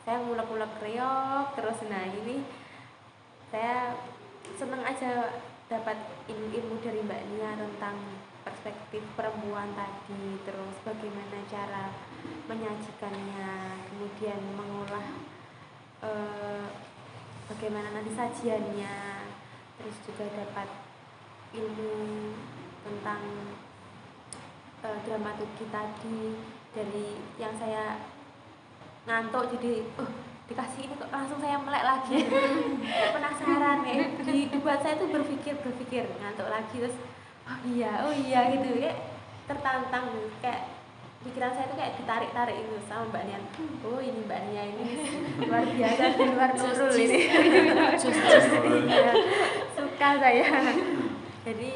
saya ngulek-ngulek reok terus. Nah ini saya seneng aja dapat ilmu dari Mbak Nia tentang perspektif perempuan tadi, terus bagaimana cara menyajikannya, kemudian mengolah bagaimana nanti sajiannya, terus juga dapat ilmu tentang dramaturgi tadi dari yang saya ngantuk jadi dikasih ini kok langsung saya melek lagi. Kayak penasaran dibuat saya tuh berpikir ngantuk lagi terus oh iya gitu kayak tertantang gitu. Kayak pikiran saya tuh kayak ditarik itu sama Mbak Nia. Oh ini Mbak Nia ini luar biasa di luar nurul ini. Ya, suka saya. Jadi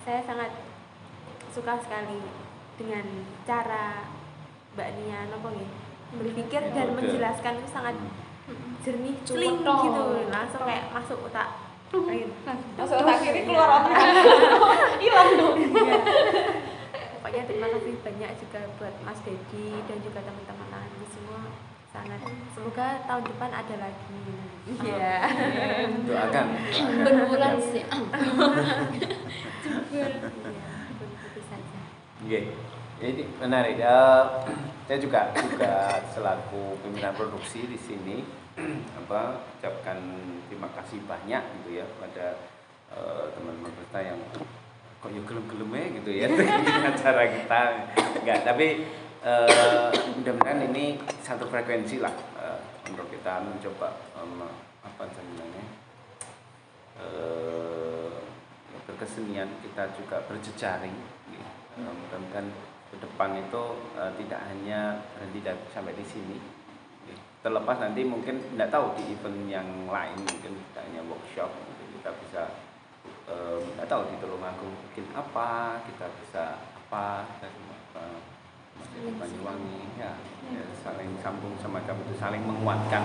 saya sangat suka sekali dengan cara Mbak Nia berpikir dan menjelaskan itu sangat jernih, clean gitu, langsung kayak masuk otak. Masuk otak kiri keluar otak hilang dong. Pokoknya terima kasih banyak juga buat Mas Dedi dan juga teman-teman lain semua. Sangat semoga tahun depan ada lagi. Iya. Doakan. Berbulan sih. Begitu saja. Oke, ini menarik. Saya juga selaku pimpinan produksi di sini ucapkan terima kasih banyak gitu ya pada teman-teman kita yang kok ya gelem-gelem gitu ya dengan acara kita. Enggak, tapi mudah-mudahan ini satu frekuensi lah untuk kita mencoba berkesenian, kita juga berjejaring. Mudah-mudahan ke depan itu tidak hanya berhenti sampai di sini. Terlepas nanti mungkin tidak tahu di event yang lain, mungkin kita hanya workshop, mungkin kita bisa tidak tahu di Tulungagung bikin apa, kita bisa apa di Banyuwangi ya, saling sambung semacam itu, saling menguatkan.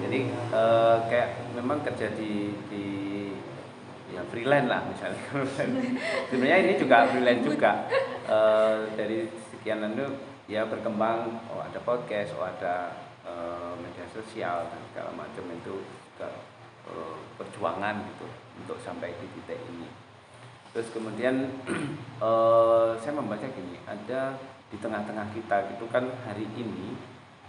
Jadi kayak memang kerja di ya freelance lah misalnya. Sebenarnya ini juga freelance juga. Dari sekian itu ya berkembang, ada podcast, ada media sosial dan segala macam, itu juga perjuangan gitu untuk sampai di titik ini. Terus kemudian saya membaca gini, ada di tengah-tengah kita gitu kan hari ini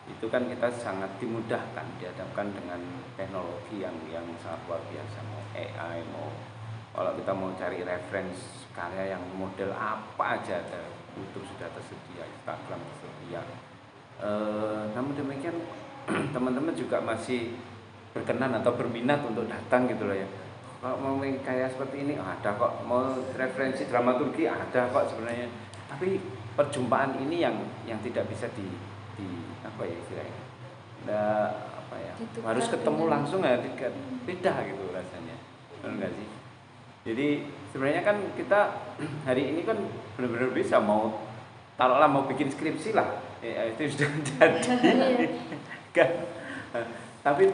itu kan kita sangat dimudahkan, dihadapkan dengan teknologi yang sangat luar biasa, mau AI, mau kalau kita mau cari reference karya yang model apa aja ada, YouTube sudah tersedia, Instagram tersedia. Namun demikian teman-teman juga masih berkenan atau berminat untuk datang gitu loh ya. Kalau mau kayak seperti ini ada kok, mau referensi dramaturgi ada kok sebenarnya. Tapi perjumpaan ini yang tidak bisa di apa ya istilahnya, harus ketemu langsung ya, beda gitu rasanya, benar nggak sih? Jadi sebenarnya kan kita hari ini kan benar-benar bisa mau taruhlah mau bikin skripsi lah, itu sudah jadi kan. Tapi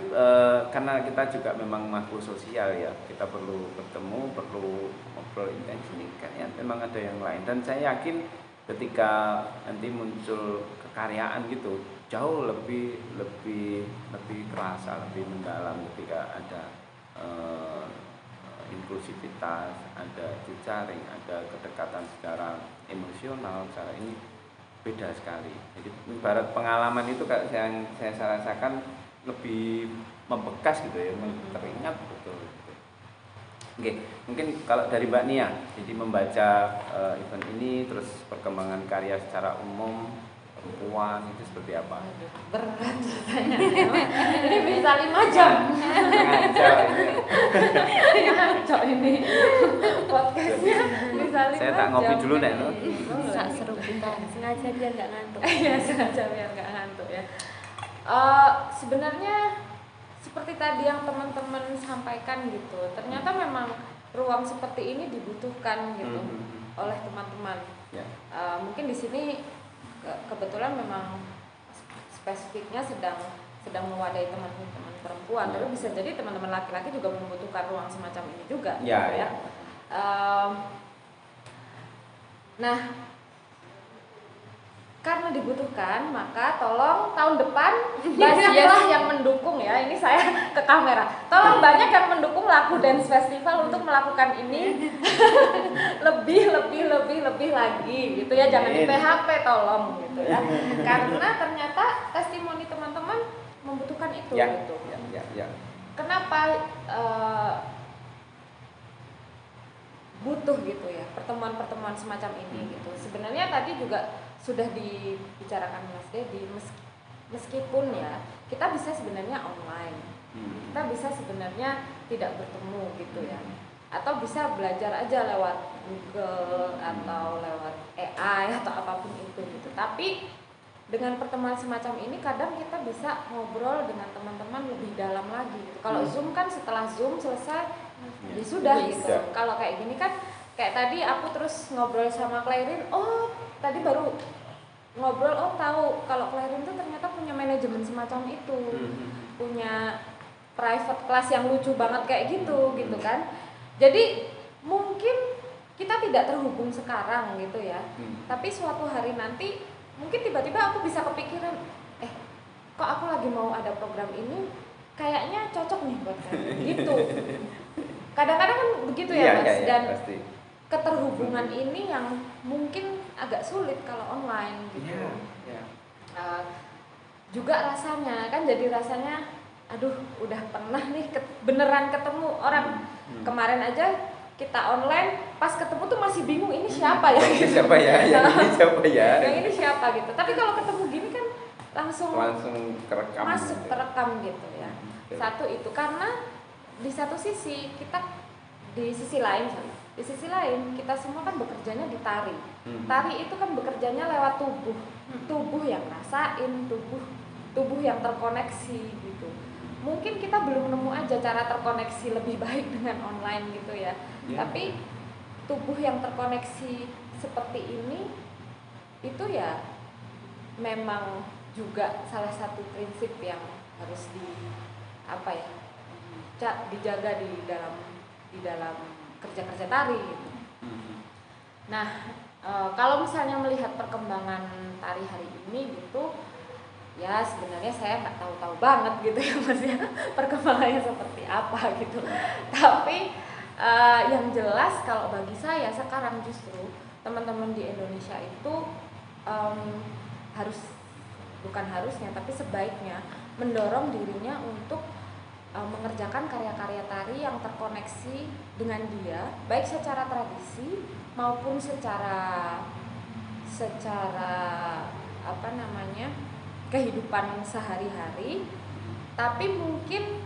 karena kita juga memang makhluk sosial ya, kita perlu bertemu, perlu ngobrol intens ini kan ya, memang ada yang lain. Dan saya yakin ketika nanti muncul kekaryaan gitu jauh lebih kerasa, lebih mendalam ketika ada inklusivitas, ada jejaring, ada kedekatan secara emosional, secara ini beda sekali. Jadi ibarat pengalaman itu yang saya rasakan lebih membekas gitu ya, teringat betul gitu. Oke, mungkin kalau dari Mbak Nia, jadi membaca event ini terus perkembangan karya secara umum perempuan itu seperti apa? Berat ceritanya. Ini bisa 5 jam. Ngaco ini. Podcastnya bisa 5 jam. Saya tak ngopi dulu deh. Bisa seru kita. Sengaja biar nggak ngantuk. Iya, sengaja biar nggak ngantuk ya. Sebenarnya seperti tadi yang teman-teman sampaikan gitu, ternyata memang ruang seperti ini dibutuhkan gitu oleh teman-teman. Ya. Mungkin di sini kebetulan memang spesifiknya sedang mewadahi teman-teman perempuan, tapi bisa jadi teman-teman laki-laki juga membutuhkan ruang semacam ini juga. Ya, gitu ya. Nah, karena dibutuhkan, maka tolong tahun depan banyaklah yang mendukung ya. Ini saya ke kamera. Tolong banyak yang mendukung Laku Dance Festival untuk melakukan ini lebih lagi gitu ya. Jangan di PHP tolong gitu ya. Karena ternyata testimoni teman-teman membutuhkan itu ya, gitu. Ya. Kenapa butuh gitu ya pertemuan-pertemuan semacam ini gitu. Sebenarnya tadi juga sudah dibicarakan Mas Dedi, meskipun ya kita bisa sebenarnya online, kita bisa sebenarnya tidak bertemu gitu ya, atau bisa belajar aja lewat Google atau lewat AI atau apapun itu gitu. Tapi dengan pertemuan semacam ini kadang kita bisa ngobrol dengan teman-teman lebih dalam lagi gitu. Kalau Zoom kan setelah Zoom selesai ya sudah gitu. Kalau kayak gini kan kayak tadi aku terus ngobrol sama Clairin, oh tadi baru ngobrol, oh tahu kalau Clairin tuh ternyata punya manajemen semacam itu, punya private class yang lucu banget kayak gitu gitu kan. Jadi mungkin kita tidak terhubung sekarang gitu ya, tapi suatu hari nanti mungkin tiba-tiba aku bisa kepikiran, kok aku lagi mau ada program ini, kayaknya cocok nih buat kalian gitu. Kadang-kadang kan begitu ya Mas, dan pasti. Keterhubungan ini yang mungkin agak sulit kalau online gitu. Juga rasanya kan jadi rasanya, aduh udah pernah nih beneran ketemu orang. Kemarin aja kita online, pas ketemu tuh masih bingung ini siapa ya? Ini siapa ya? Ini siapa ya? Yang ini siapa gitu. Tapi kalau ketemu gini kan langsung kerekam, masuk terekam gitu ya. Satu itu karena di satu sisi kita, di sisi lain kita semua kan bekerjanya di tari. Tari itu kan bekerjanya lewat tubuh yang rasain, tubuh yang terkoneksi gitu. Mungkin kita belum nemu aja cara terkoneksi lebih baik dengan online gitu ya. Tapi tubuh yang terkoneksi seperti ini itu ya memang juga salah satu prinsip yang harus dijaga di dalam kerja tari gitu. Nah, kalau misalnya melihat perkembangan tari hari ini gitu, ya sebenarnya saya nggak tahu banget gitu ya Mas ya, perkembangannya seperti apa gitu. Tapi yang jelas kalau bagi saya sekarang justru teman-teman di Indonesia itu bukan harusnya tapi sebaiknya mendorong dirinya untuk mengerjakan karya-karya tari yang terkoneksi dengan dia, baik secara tradisi maupun secara kehidupan sehari-hari, tapi mungkin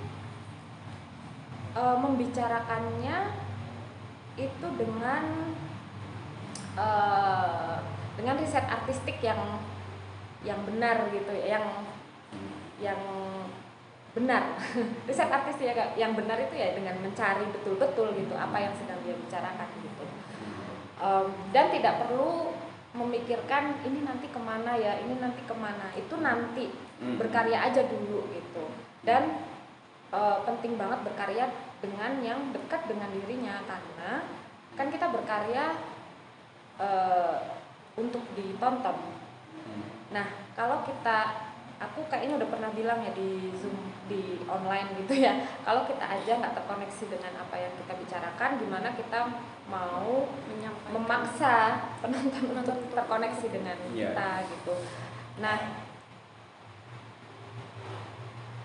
membicarakannya itu dengan riset artistik yang benar gitu ya, yang benar. Riset artistik yang benar itu ya dengan mencari betul-betul gitu apa yang sedang dia bicarakan gitu. Dan tidak perlu memikirkan ini nanti kemana ya, itu nanti berkarya aja dulu gitu. Dan penting banget berkarya dengan yang dekat dengan dirinya, karena kan kita berkarya untuk ditonton. Nah, kalau aku kayaknya udah pernah bilang ya di Zoom, di online gitu ya, kalau kita aja nggak terkoneksi dengan apa yang kita bicarakan, gimana kita mau memaksa penonton untuk terkoneksi dengan kita gitu. Nah,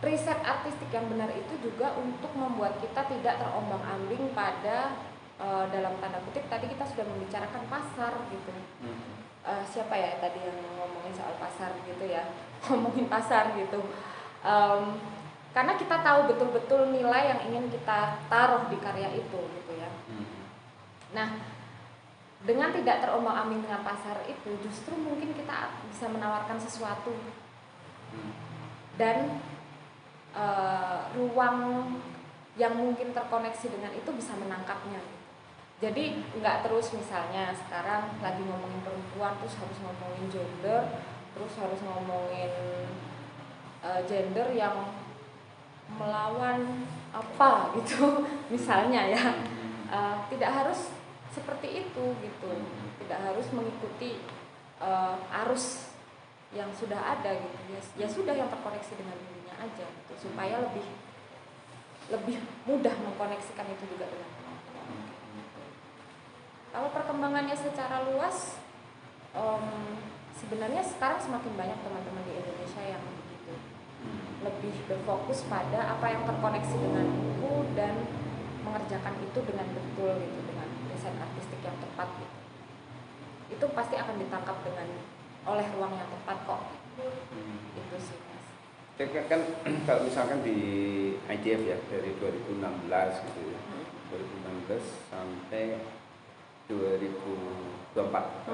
riset artistik yang benar itu juga untuk membuat kita tidak terombang-ambing pada dalam tanda kutip tadi kita sudah membicarakan pasar gitu. Siapa ya tadi yang ngomongin soal pasar gitu ya, ngomongin pasar gitu. Karena kita tahu betul-betul nilai yang ingin kita taruh di karya itu gitu ya. Nah, dengan tidak terombang-ambing dengan pasar itu, justru mungkin kita bisa menawarkan sesuatu dan ruang yang mungkin terkoneksi dengan itu bisa menangkapnya. Jadi nggak terus misalnya sekarang lagi ngomongin perempuan terus harus ngomongin gender, terus harus ngomongin gender yang melawan apa gitu misalnya ya. Tidak harus seperti itu gitu, tidak harus mengikuti arus yang sudah ada gitu ya, sudah yang terkoneksi dengan dirinya aja gitu, supaya lebih mudah mengkoneksikan itu juga dengan penonton. Kalau perkembangannya secara luas, sebenarnya sekarang semakin banyak teman-teman di Indonesia yang begitu, lebih berfokus pada apa yang terkoneksi dengan buku dan mengerjakan itu dengan betul gitu, dengan riset artistik yang tepat gitu. Itu pasti akan ditangkap oleh ruang yang tepat kok. Itu sih. kan kalau misalkan di IDF ya dari 2016 gitu ya, 2016 sampai 2024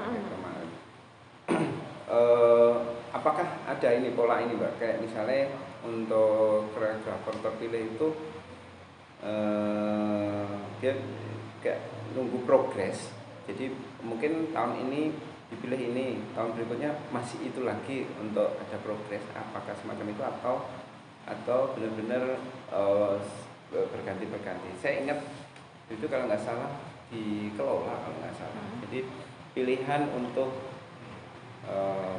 kemarin. Apakah ada ini pola ini Mbak? Kayak misalnya untuk koreografer terpilih itu dia kayak nunggu progres. Jadi mungkin tahun ini dipilih ini, tahun berikutnya masih itu lagi untuk ada progres. Apakah semacam itu atau benar-benar berganti-berganti? Saya ingat itu kalau nggak salah dikelola kalau nggak salah. Jadi pilihan untuk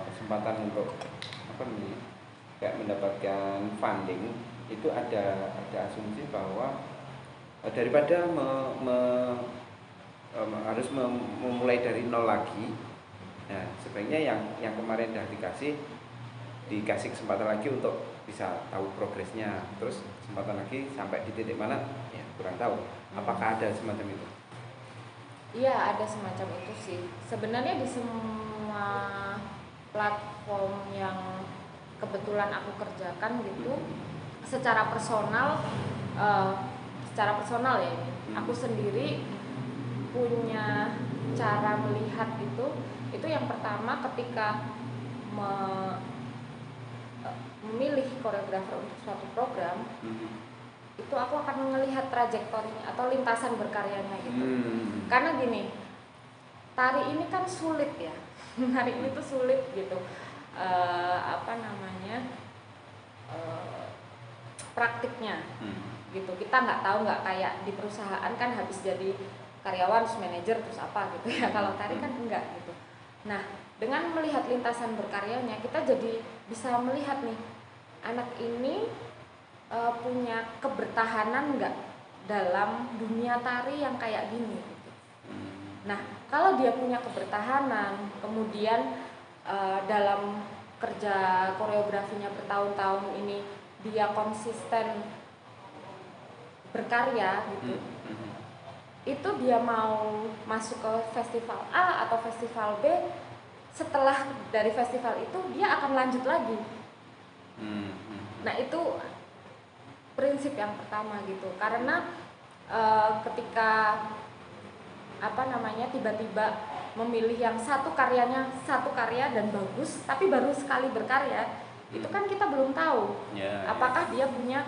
kesempatan untuk apa namanya kayak mendapatkan funding itu ada asumsi bahwa daripada harus memulai dari nol lagi, nah sebaiknya yang kemarin dah dikasih kesempatan lagi untuk bisa tahu progresnya, terus kesempatan lagi sampai di titik mana ya kurang tahu. Apakah ada semacam itu? Iya, ada semacam itu sih. Sebenarnya di semua platform yang kebetulan aku kerjakan gitu, secara personal ya ini, aku sendiri punya cara melihat itu yang pertama ketika memilih koreografer untuk suatu program, itu aku akan melihat trajektorinya atau lintasan berkaryanya gitu. Karena gini, tari ini kan sulit ya, tari ini tuh sulit gitu. Praktiknya gitu. Kita nggak tahu, nggak kayak di perusahaan kan habis jadi karyawan terus manajer terus apa gitu ya. Kalau tari kan enggak gitu. Nah, dengan melihat lintasan berkaryanya kita jadi bisa melihat nih anak ini punya kebertahanan nggak dalam dunia tari yang kayak gini gitu. Nah, kalau dia punya kebertahanan, kemudian dalam kerja koreografinya bertahun-tahun ini dia konsisten berkarya gitu, itu dia mau masuk ke festival A atau festival B, setelah dari festival itu dia akan lanjut lagi. Nah, itu prinsip yang pertama gitu, karena ketika tiba-tiba memilih yang satu karya dan bagus tapi baru sekali berkarya, itu kan kita belum tahu apakah dia punya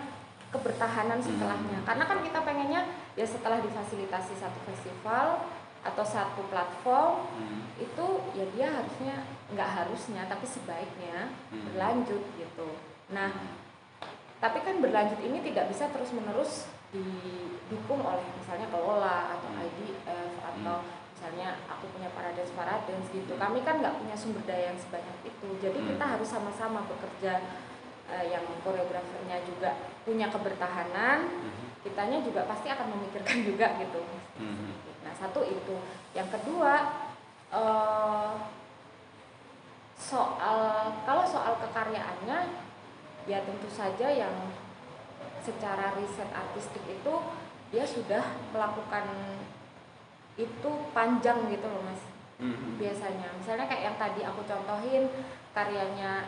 kebertahanan setelahnya. Karena kan kita pengennya ya setelah difasilitasi satu festival atau satu platform itu ya dia tapi sebaiknya berlanjut gitu. Nah, tapi kan berlanjut ini tidak bisa terus-menerus didukung oleh misalnya kelola atau IDF atau misalnya aku punya Paradance gitu. Kami kan nggak punya sumber daya yang sebanyak itu. Jadi kita harus sama-sama bekerja, yang koreografernya juga punya kebertahanan, kitanya juga pasti akan memikirkan juga gitu. Nah, satu itu. Yang kedua, kalau soal kekaryaannya ya tentu saja yang secara riset artistik itu dia sudah melakukan itu panjang gitu loh Mas. Biasanya misalnya kayak yang tadi aku contohin karyanya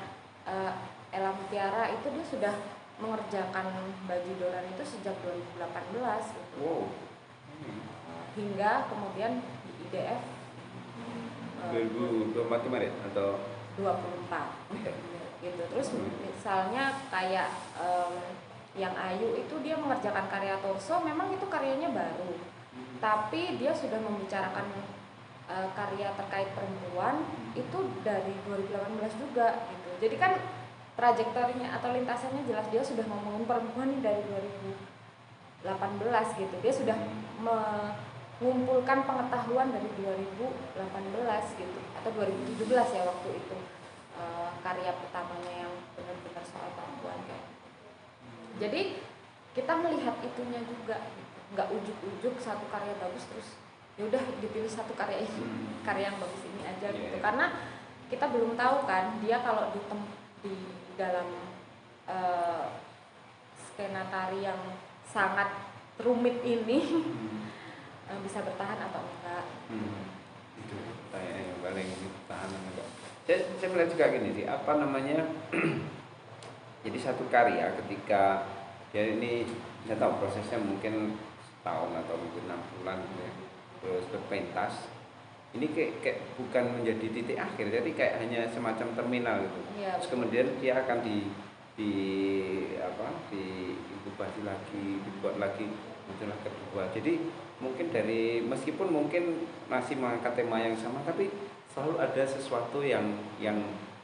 Ella Mutiara, itu dia sudah mengerjakan baju Doran itu sejak 2018 gitu. Wow. Hingga kemudian di IDF 2024 kemarin atau 24 gitu. Terus misalnya kayak yang Ayu itu dia mengerjakan karya torso, memang itu karyanya baru, tapi dia sudah membicarakan karya terkait perempuan itu dari 2018 juga gitu. Jadi kan trajektorinya atau lintasannya jelas, dia sudah ngomongin perempuan dari 2018 gitu. Dia sudah mengumpulkan pengetahuan dari 2018 gitu atau 2017 ya waktu itu, karya pertamanya yang benar-benar soal perempuan kayak. Jadi kita melihat itunya juga gitu. Nggak ujuk-ujuk satu karya bagus terus ya udah dipilih satu karya ini, karya yang bagus ini aja gitu. Karena kita belum tahu kan dia kalau di dalam skena tari yang sangat rumit ini bisa bertahan atau enggak. Itu yang paling bertahan enggak. Saya melihat juga gini sih, apa namanya Jadi satu karya ketika ya ini saya tahu prosesnya mungkin setahun atau mungkin 6 bulan gitu ya, terus berpentas ini kayak bukan menjadi titik akhir, jadi kayak hanya semacam terminal gitu. Iya, Terus kemudian dia akan di diinkubasi lagi, dibuat lagi muncullah kedua. Jadi mungkin dari meskipun mungkin masih mengangkat tema yang sama, tapi selalu ada sesuatu yang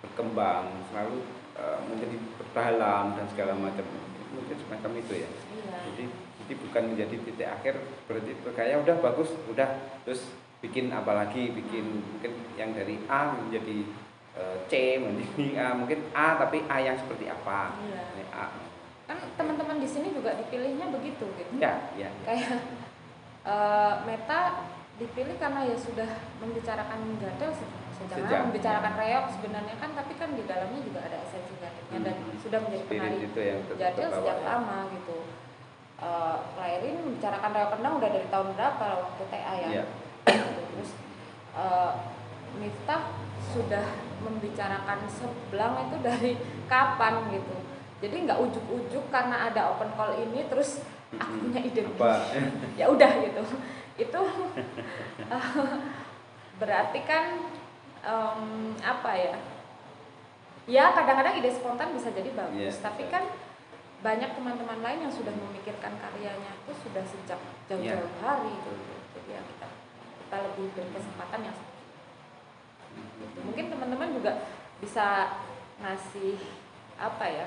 berkembang, selalu mungkin diperdalam dan segala macam, mungkin semacam itu ya. Iya. Jadi bukan menjadi titik akhir, berarti kayak udah bagus, udah terus bikin apa lagi, bikin mungkin yang dari A menjadi C, menjadi A, mungkin A tapi A yang seperti apa. Iya. Ini A. Kan teman-teman di sini juga dipilihnya begitu gitu. Ya. Kayak Meta dipilih karena ya sudah membicarakan gadel sejak membicarakan reok sebenarnya kan, tapi kan di dalamnya juga ada esensi gadelnya dan sudah menjadi penari gadel sejak lama gitu. Lairin membicarakan reok kendang udah dari tahun berapa waktu TA ya. Iya. Terus Miftah sudah membicarakan seblang itu dari kapan gitu. Jadi nggak ujuk-ujuk karena ada open call ini terus aku punya ide ya udah gitu. Itu berarti kan apa ya? Ya kadang-kadang ide spontan bisa jadi bagus, tapi kan banyak teman-teman lain yang sudah memikirkan karyanya itu sudah sejak jauh-jauh hari gitu. Jadi ya kita lebih beri kesempatan yang gitu. Mungkin teman-teman juga bisa ngasih apa ya,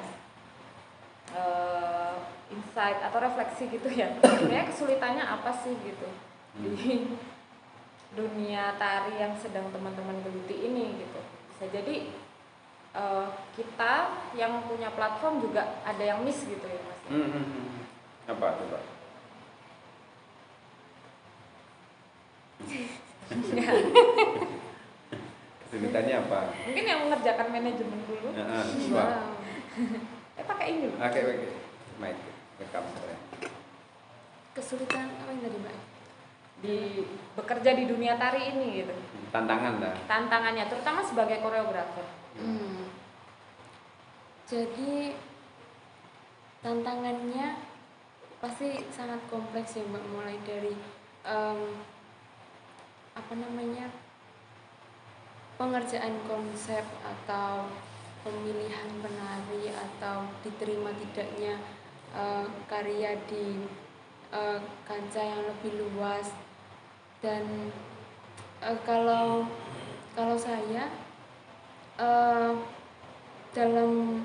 insight atau refleksi gitu ya. Sebenarnya kesulitannya apa sih gitu di dunia tari yang sedang teman-teman geluti ini gitu. Bisa jadi kita yang punya platform juga ada yang miss gitu ya Mas. Apa coba? Kesulitannya apa? Mungkin yang mengerjakan manajemen dulu. Wow. Pakai ini. Oke. Mic rekam saya. Kesulitan apa yang tadi Mbak? Di bekerja di dunia tari ini gitu. Tantangan lah. Tantangannya terutama sebagai koreografer. Jadi tantangannya pasti sangat kompleks ya Mbak, mulai dari pengerjaan konsep atau pemilihan penari atau diterima tidaknya karya di kancah yang lebih luas. Dan kalau saya dalam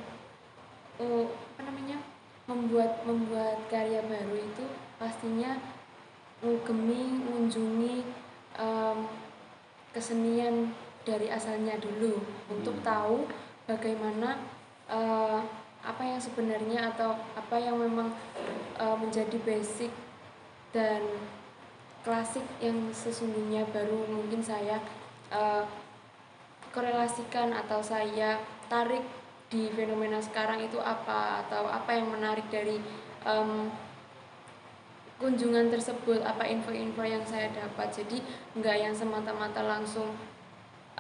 membuat karya baru itu pastinya mengunjungi kesenian dari asalnya dulu untuk tahu bagaimana apa yang sebenarnya atau apa yang memang menjadi basic dan klasik yang sesungguhnya, baru mungkin saya korelasikan atau saya tarik di fenomena sekarang itu apa, atau apa yang menarik dari kunjungan tersebut, apa info-info yang saya dapat. Jadi enggak yang semata-mata langsung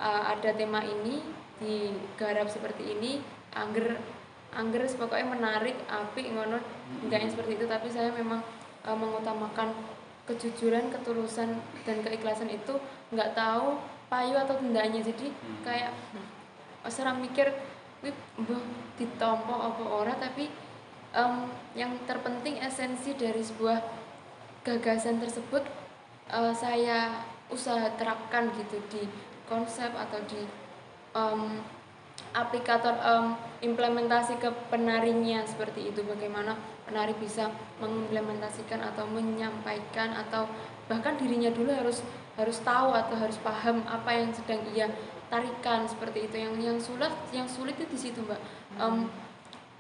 ada tema ini digarap seperti ini, angger pokoknya menarik, apik ngono, enggak yang seperti itu. Tapi saya memang mengutamakan kejujuran, ketulusan dan keikhlasan itu, enggak tahu payu atau tendanya. Jadi kayak orang mikir mbah ditompo apa ora, tapi yang terpenting esensi dari sebuah gagasan tersebut saya usaha terapkan gitu di konsep atau di aplikator implementasi ke penarinya seperti itu. Bagaimana penari bisa mengimplementasikan atau menyampaikan, atau bahkan dirinya dulu harus tahu atau harus paham apa yang sedang ia tarikan, seperti itu. Yang sulit itu di situ Mbak,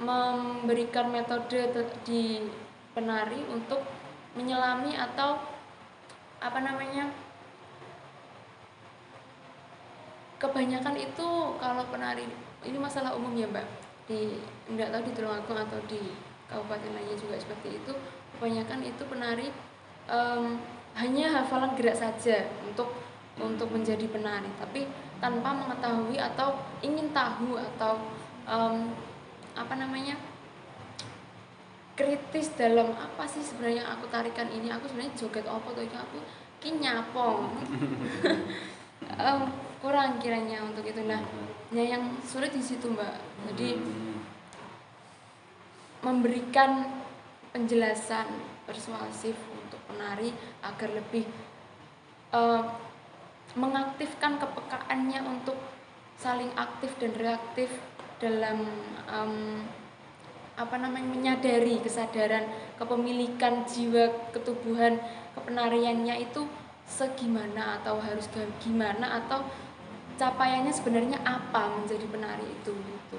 memberikan metode di penari untuk menyelami atau kebanyakan itu kalau penari ini masalah umum ya Mbak, enggak tahu di Tulungagung atau di kabupaten lainnya juga seperti itu. Kebanyakan itu penari hanya hafalan gerak saja untuk menjadi penari, tapi tanpa mengetahui atau ingin tahu atau apa namanya, kritis dalam apa sih sebenarnya aku tarikan ini, aku sebenarnya joget apa tuh, aku ki nyapong. Kurang kiranya untuk itu. Nah, yang sulit di situ Mbak. Jadi memberikan penjelasan persuasif untuk penari agar lebih mengaktifkan kepekaannya untuk saling aktif dan reaktif dalam menyadari kesadaran kepemilikan jiwa ketubuhan kepenariannya itu segimana, atau harus gimana, atau capaiannya sebenarnya apa menjadi penari itu gitu.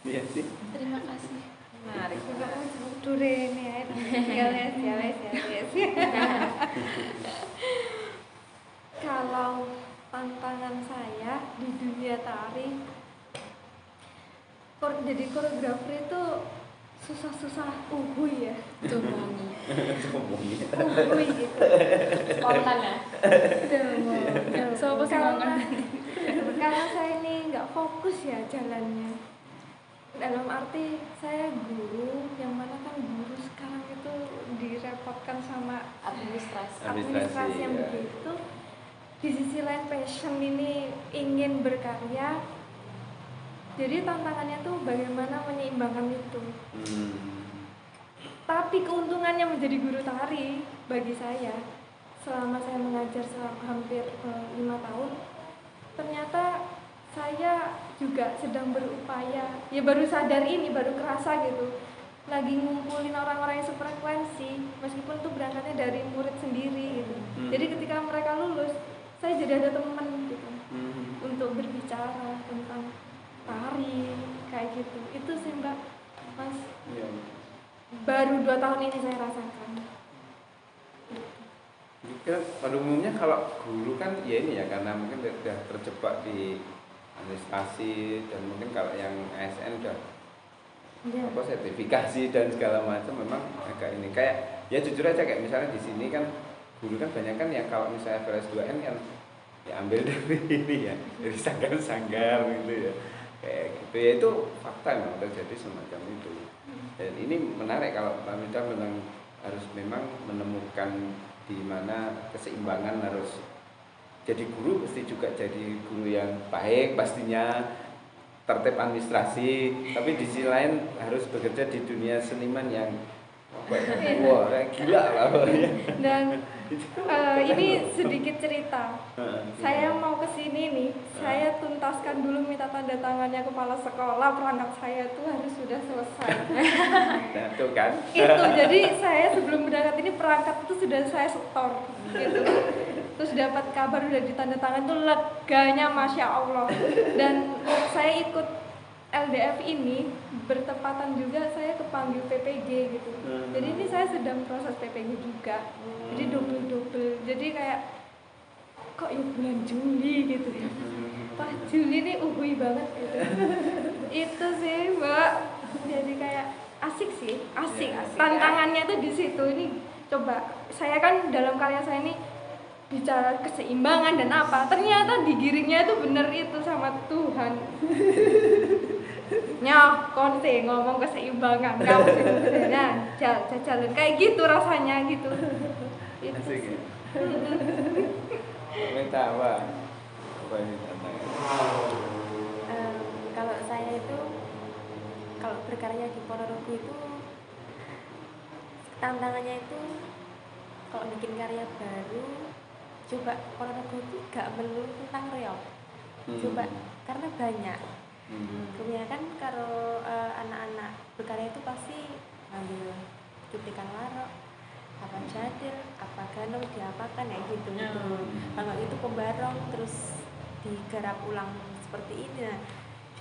Iya sih. Terima kasih. Menarik. Durene Kalau tantangan saya di dunia tari, jadi koreografer itu susah-susah uhui ya. Domongi. Uhui gitu. Spontan ya. Karena saya ini nggak fokus ya jalannya. Dalam arti saya guru, yang mana kan guru sekarang itu direpotkan sama administrasi yang begitu. Di sisi lain passion ini ingin berkarya, jadi tantangannya tuh bagaimana menyeimbangkan itu. Tapi keuntungannya menjadi guru tari bagi saya, selama saya mengajar selama hampir 5 tahun, ternyata saya juga sedang berupaya, ya baru sadar ini, baru kerasa gitu, lagi ngumpulin orang-orang yang sefrekuensi, meskipun itu berangkatnya dari murid sendiri gitu. Jadi ketika mereka lulus, saya jadi ada teman gitu, untuk berbicara tentang tari kayak gitu. Itu sih Mbak, Mas. Baru 2 tahun ini saya rasakan. Pada umumnya kalau guru kan ya ini ya, karena mungkin sudah terjebak di administrasi, dan mungkin kalau yang ASN udah sertifikasi dan segala macam, memang agak ini kayak ya jujur aja, kayak misalnya di sini kan guru kan banyak kan yang kalau misalnya VS2N kan ya ambil dari ini ya, dari sanggar-sanggar gitu ya, kayak gitu ya. Itu fakta memang terjadi semacam itu. Dan ini menarik kalau Pramida memang menemukan di mana keseimbangan. Harus jadi guru mesti juga jadi guru yang baik pastinya, tertib administrasi, tapi di sisi lain harus bekerja di dunia seniman yang wah gila lah. Dan ini sedikit cerita. Saya mau kesini nih, saya tuntaskan dulu minta tanda tangannya kepala sekolah, perangkat saya tuh harus sudah selesai. Nah itu kan. Itu jadi saya sebelum berangkat ini perangkat itu sudah saya setor gitu. Terus dapat kabar udah ditanda tangan tuh leganya Masya Allah. Dan saya ikut LDF ini bertepatan juga saya kepanggil PPG gitu. Jadi ini saya sedang proses PPG juga. Jadi double. Jadi kayak kok ya bulan Juli gitu ya. Pak Juli ini uhui banget gitu. Itu sih Mbak. Jadi kayak asik sih, asik. Tantangannya tuh di situ. Ini coba saya kan dalam karya saya ini bicara keseimbangan dan apa, ternyata digiringnya itu bener itu sama Tuhan. Nyoh, kon sih ngomong keseimbangan, kamu sih nah, jalan kayak gitu rasanya gitu. Itu asik sih. Minta apa ini tantangan? Kalau saya itu, kalau berkarya di Ponorogo itu tantangannya itu kalau bikin karya baru, coba Ponorogo itu gak melulu tentang reog, coba karena banyak. Kebanyakan kalau anak-anak berkarya itu pasti ambil cuplikan warok, apa jadil, apa ganong, diapakan ya gitu. Kalau itu pembarong terus digarap ulang seperti ini. Nah,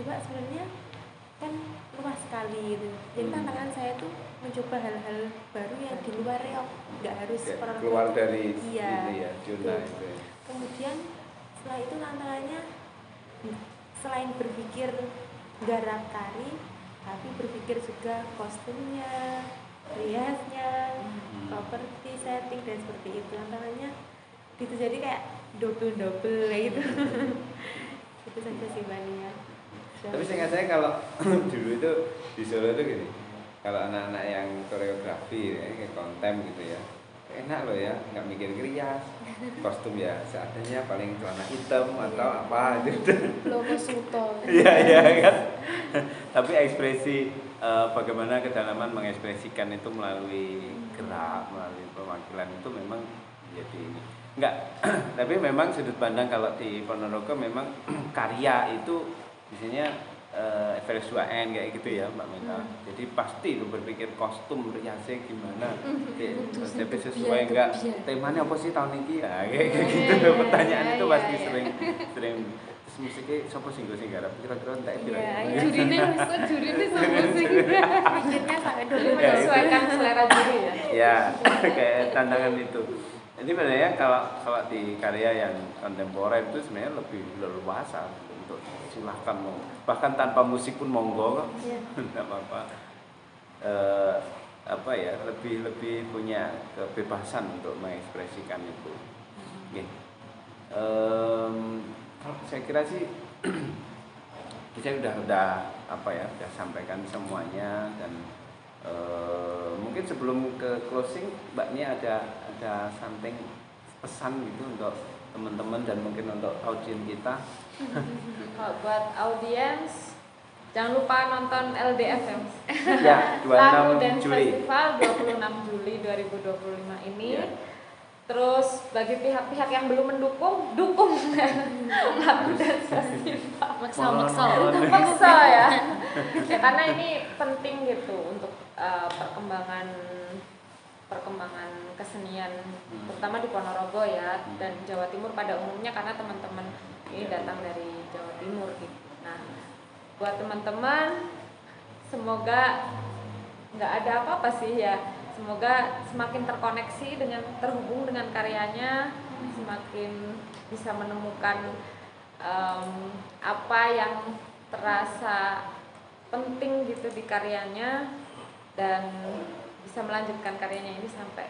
coba sebenarnya kan luas sekali gitu. Jadi tantangan saya tuh mencoba hal-hal baru yang di luar reog, nggak harus keluar dari iya, ini ya, zona itu. Kemudian setelah itu tantangannya selain berpikir garap tari, tapi berpikir juga kostumnya, riasnya, properti, setting dan seperti itu. Tantangannya gitu, jadi kayak double gitu. Itu saja sih Mbaknya. Tapi seingat saya kalau dulu itu di Solo itu gini, kalau anak-anak yang koreografi ya, kayak kontem gitu ya, enak loh ya, nggak mikir rias, kostum ya seadanya, paling celana hitam atau apa gitu. Logo Suto. Iya kan. Tapi ekspresi bagaimana kedalaman mengekspresikan itu melalui gerak, melalui pewakilan itu memang jadi ini. Enggak, tapi memang sudut pandang kalau di Ponorogo memang karya itu biasanya Everest 2N kayak gitu ya Mbak Meta. Jadi pasti lu berpikir kostum riasnya gimana, tapi sesuai enggak, temanya apa sih tahun ini ya kayak gitu. Pertanyaan itu pasti sering terus musiknya siapa sih gue sing garap kira-kira entek pira. Jurine sama sing. Pikirnya sampai dulu Menyesuaikan selera juri ya. Ya, kayak tantangan itu. Jadi sebenarnya kalau di karya yang kontemporer itu sebenarnya lebih leluasa untuk silahkan mau, bahkan tanpa musik pun monggo kok, nggak apa-apa. Apa ya, lebih punya kebebasan untuk mengekspresikan itu. Oke. Saya kira sih saya udah apa ya, udah sampaikan semuanya dan mungkin sebelum ke closing Mbaknya ada something pesan gitu untuk teman-teman dan mungkin untuk audiens kita. Kalau buat audiens jangan lupa nonton LDFM. Ya, Lagu 26 Dance Juli. Festival 26 Juli 2025 ini. Ya. Terus bagi pihak-pihak yang belum mendukung, dukung Lagu Dance Festival. Maksa ya. Ya karena ini penting gitu untuk perkembangan kesenian terutama di Ponorogo ya dan Jawa Timur pada umumnya karena teman-teman ini datang dari Jawa Timur gitu. Nah, buat teman-teman semoga nggak ada apa-apa sih ya. Semoga semakin terkoneksi terhubung dengan karyanya, semakin bisa menemukan apa yang terasa penting gitu di karyanya dan bisa melanjutkan karyanya ini sampai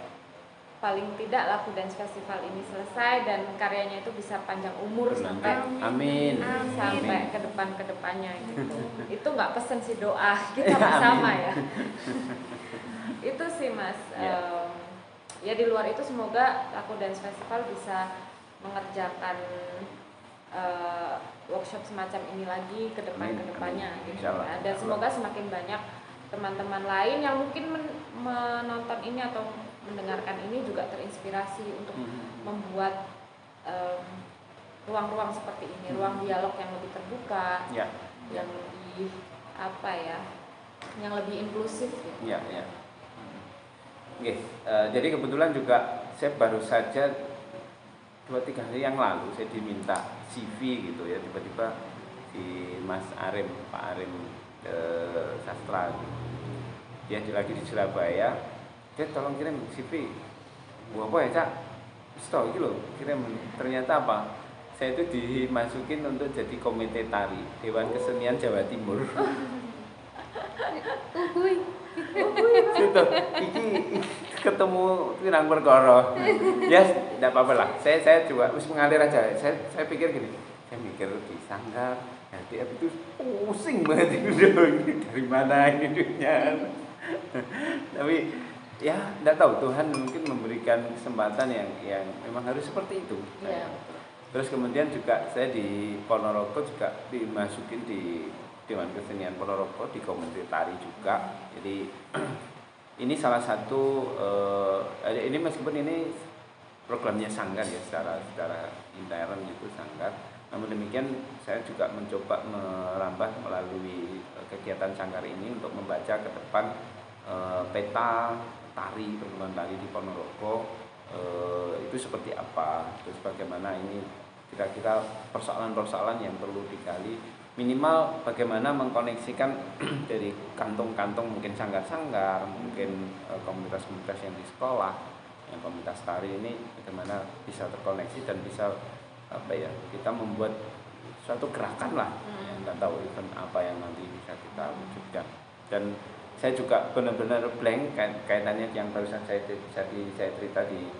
paling tidak Lagu Dance Festival ini selesai dan karyanya itu bisa panjang umur sampai Amin. sampai ke depannya gitu. Itu nggak pesen sih, doa kita bersama ya. Itu sih Mas. Ya di luar itu semoga Lagu Dance Festival bisa mengerjakan workshop semacam ini lagi ke depannya gitu ya. Dan semoga semakin banyak teman-teman lain yang mungkin menonton ini atau mendengarkan ini juga terinspirasi untuk membuat ruang-ruang seperti ini, ruang dialog yang lebih terbuka, yang lebih apa ya, yang lebih inklusif gitu. Oke, jadi kebetulan juga saya baru saja 2-3 hari yang lalu saya diminta CV gitu ya, tiba-tiba si Mas Arim, Pak Arim Sastra, dia lagi di Surabaya, dia tolong kirim CV. Gua apa ya Cak? Stop gitu loh, kirim. Ternyata apa? Saya itu dimasukin untuk jadi komite tari Dewan Kesenian Jawa Timur. Gitu. Iki ketemu pirang perkara. Ya, enggak apa-apa lah. Saya juga wis mengalir aja. Saya pikir gini. Saya mikir di sanggar, LDF itu pusing banget itu. Dari mana ini duitnya. Tapi ya enggak tahu, Tuhan mungkin memberikan kesempatan yang memang harus seperti itu. Iya. Terus kemudian juga saya di Ponorogo juga dimasukin di Dewan Kesenian Ponorogo di komite tari juga. Jadi ini salah satu ini meskipun ini programnya sanggar ya secara intern itu sanggar. Namun demikian saya juga mencoba merambah melalui kegiatan sanggar ini untuk membaca ke depan peta tari, perkembangan tari di Ponorogo itu seperti apa, terus bagaimana ini kira-kira persoalan-persoalan yang perlu digali, minimal bagaimana mengkoneksikan dari kantong-kantong mungkin sanggar-sanggar, mungkin komunitas-komunitas yang di sekolah, yang komunitas tari ini bagaimana bisa terkoneksi dan bisa apa ya, kita membuat suatu gerakan lah, nggak tahu event apa yang nanti bisa kita wujudkan. Dan saya juga benar-benar blank kaitannya yang barusan saya cerita di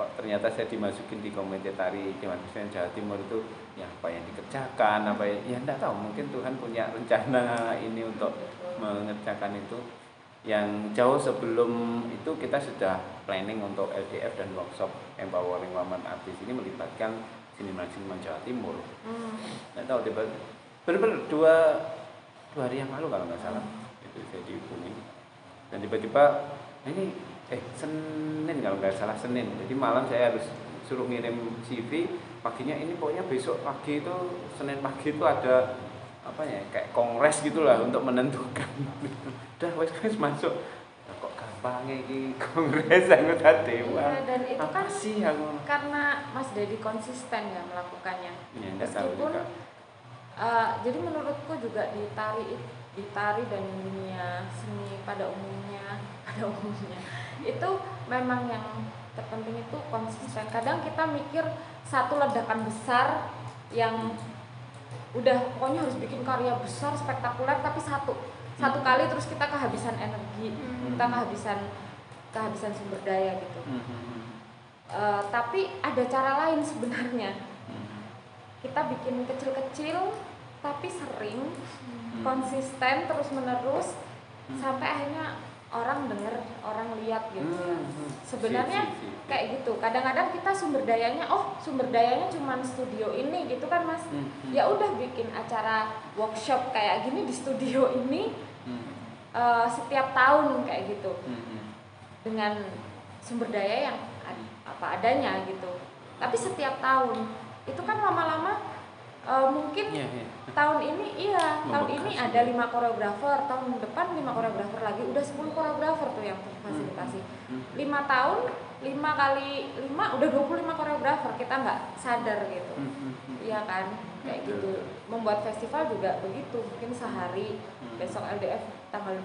kok ternyata saya dimasukin di komite tari Dewan Kesenian Jawa Timur itu ya apa yang dikerjakan, apa ya enggak tahu, mungkin Tuhan punya rencana ini untuk mengerjakan itu. Yang jauh sebelum itu kita sudah planning untuk LDF dan workshop Empowering Women Artist ini melibatkan seniman-seniman Jawa Timur. Nggak tahu benar-benar dua hari yang lalu kalau nggak salah itu saya dihubungi dan tiba-tiba ini Senin kalau nggak salah Senin, jadi malam saya harus suruh ngirim CV, paginya ini pokoknya besok pagi itu Senin pagi itu ada apa ya kayak kongres gitulah untuk menentukan. Udah wes masuk. Nah, kok gampangnya ini kongres anggota dewan. Iya, dan itu apa kan sih aku? karena Mas Dedi konsisten ya melakukannya. Ya, meskipun jadi menurutku juga di tari dan dunia seni pada umumnya itu memang yang terpenting itu konsisten. Kadang kita mikir satu ledakan besar yang udah pokoknya harus bikin karya besar spektakuler, tapi satu kali terus kita kehabisan energi, kita kehabisan sumber daya gitu. Tapi ada cara lain sebenarnya. Kita bikin kecil-kecil tapi sering, konsisten terus menerus sampai akhirnya orang dengar, orang lihat gitu ya. Sebenarnya kayak gitu. Kadang-kadang kita sumber dayanya cuma studio ini gitu kan Mas. Ya udah bikin acara workshop kayak gini di studio ini setiap tahun kayak gitu. Dengan sumber daya yang apa adanya gitu. Tapi setiap tahun itu kan lama-lama mungkin tahun ini ada 5 koreografer, tahun depan 5 koreografer lagi, udah 10 koreografer tuh yang fasilitasi. 5 tahun 5 kali 5 udah 25 koreografer, kita nggak sadar gitu. Iya kan, kayak gitu. Membuat festival juga begitu, mungkin sehari, besok LDF tanggal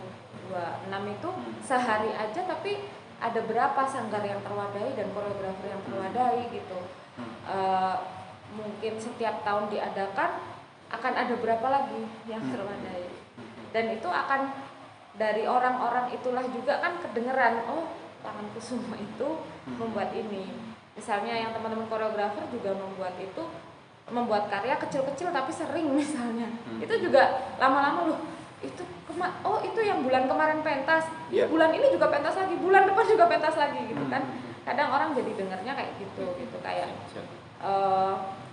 26 itu sehari aja tapi ada berapa sanggar yang terwadai dan koreografer yang terwadai gitu. Mungkin setiap tahun diadakan akan ada berapa lagi yang terwadai, dan itu akan dari orang-orang itulah juga kan kedengeran, oh Tangan Kusuma itu membuat ini. Misalnya yang teman-teman koreografer juga membuat karya kecil-kecil tapi sering misalnya, itu juga lama-lama loh itu yang bulan kemarin pentas, bulan ini juga pentas lagi, bulan depan juga pentas lagi gitu kan. Kadang orang jadi dengernya kayak gitu kayak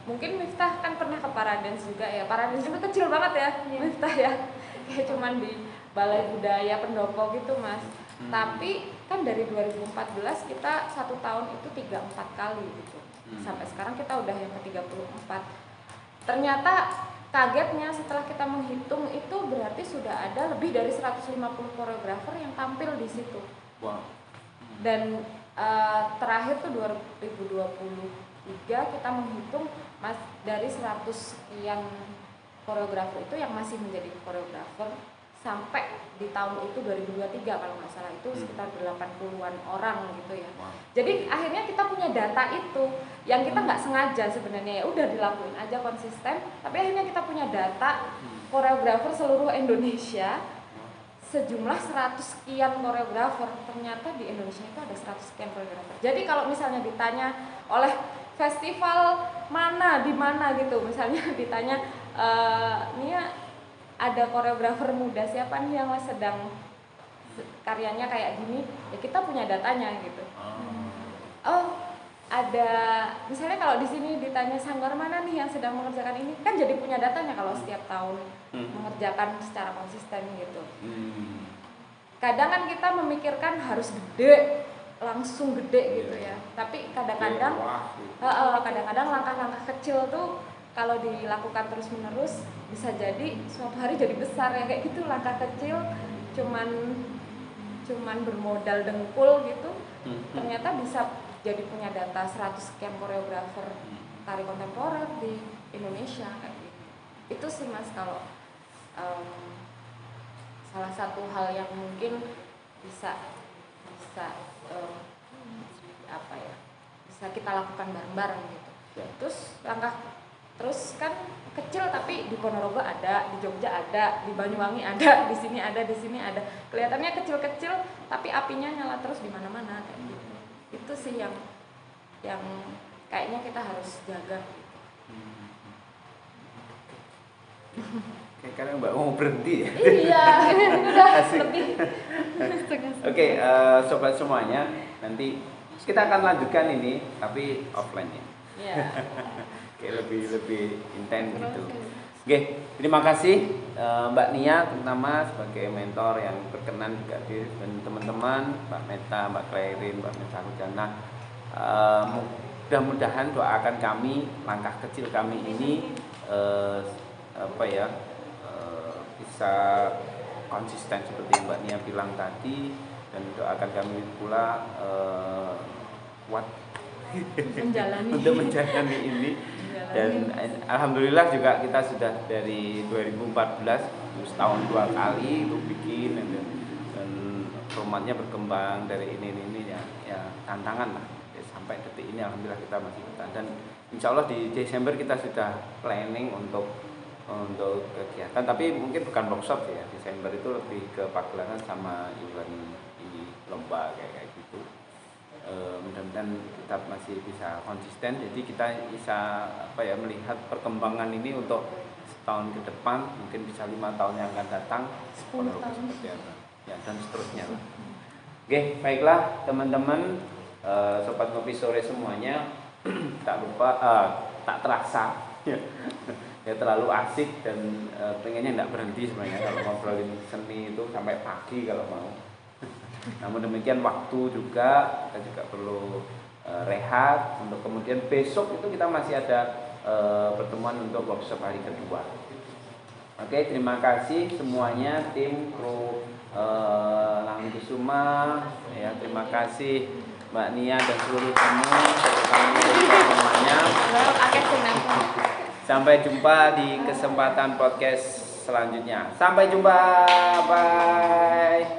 mungkin Miftah kan pernah ke Paradance juga ya. Paradance juga kecil banget ya, Miftah ya. Kayak cuman di Balai Budaya Pendopo gitu Mas. Tapi kan dari 2014 kita 1 tahun itu 3-4 kali gitu. Sampai sekarang kita udah yang ke-34. Ternyata kagetnya setelah kita menghitung itu berarti sudah ada lebih dari 150 koreografer yang tampil di situ. Wow. Dan terakhir tuh 2023 kita menghitung dari 100 sekian koreografer itu yang masih menjadi koreografer sampai di tahun itu 2023 kalau nggak salah itu sekitar 80-an orang gitu ya. Wow. Jadi akhirnya kita punya data itu yang kita nggak sengaja sebenarnya, ya udah dilakuin aja konsisten, tapi akhirnya kita punya data koreografer seluruh Indonesia sejumlah 100 sekian koreografer. Ternyata di Indonesia itu ada 100 sekian koreografer. Jadi kalau misalnya ditanya oleh festival mana di mana gitu, misalnya ditanya Nia ada koreografer muda siapa nih yang sedang karyanya kayak gini, ya kita punya datanya gitu. Oh ada, misalnya kalau di sini ditanya sanggar mana nih yang sedang mengerjakan ini, kan jadi punya datanya kalau setiap tahun mengerjakan secara konsisten gitu. Kadang kan kita memikirkan harus gede, langsung gede gitu ya, tapi kadang-kadang langkah-langkah kecil tuh kalau dilakukan terus-menerus bisa jadi suatu hari jadi besar ya, kayak gitu. Langkah kecil cuman bermodal dengkul gitu, ternyata bisa jadi punya data 100 sekian koreografer tari kontemporer di Indonesia kayak gitu. Itu sih Mas kalau salah satu hal yang mungkin bisa bisa kita lakukan bareng-bareng gitu. Terus kan kecil tapi di Ponorogo ada, di Jogja ada, di Banyuwangi ada, di sini ada. Kelihatannya kecil-kecil tapi apinya nyala terus di mana-mana kayak gitu. Itu sih yang yang kayaknya kita harus jaga. Kayak kalian Mbak mau berhenti ya? Iya, udah Asik. lebih. Oke, sobat semuanya, nanti kita akan lanjutkan ini tapi offline ya. Iya. Kayak lebih intens gitu. Oke, terima kasih Mbak Nia terutama sebagai mentor yang berkenan juga hadir, dan teman-teman Mbak Meta, Mbak Clairin, Mbak Meta Hujana. Mudah-mudahan doakan kami, langkah kecil kami ini bisa konsisten seperti yang Mbak Nia bilang tadi, dan doakan kami pula kuat untuk menjalani ini. Dan alhamdulillah juga kita sudah dari 2014 setahun 2 kali itu bikin, dan formatnya berkembang dari ini ya tantangan lah ya, sampai detik ini alhamdulillah kita masih bertahan, dan insya Allah di Desember kita sudah planning untuk kegiatan, tapi mungkin bukan workshop ya. Desember itu lebih ke pagelaran sama event ini, lomba kayak gitu. Mudah-mudahan kita masih bisa konsisten, jadi kita bisa melihat perkembangan ini untuk setahun ke depan, mungkin bisa 5 tahun yang akan datang, 10 tahun seperti apa ya, dan seterusnya lah. Oke, baiklah teman-teman, sobat ngopi sore semuanya, tak terasa ya terlalu asik, dan pengennya tidak berhenti sebenarnya kalau ngobrolin seni itu sampai pagi kalau mau. Namun demikian waktu juga kita juga perlu rehat, untuk kemudian besok itu kita masih ada pertemuan untuk workshop hari kedua. Oke, terima kasih semuanya, tim kru Langgeng Kusuma ya, terima kasih Mbak Nia dan seluruh semuanya. Sampai jumpa di kesempatan podcast selanjutnya. Sampai jumpa, bye.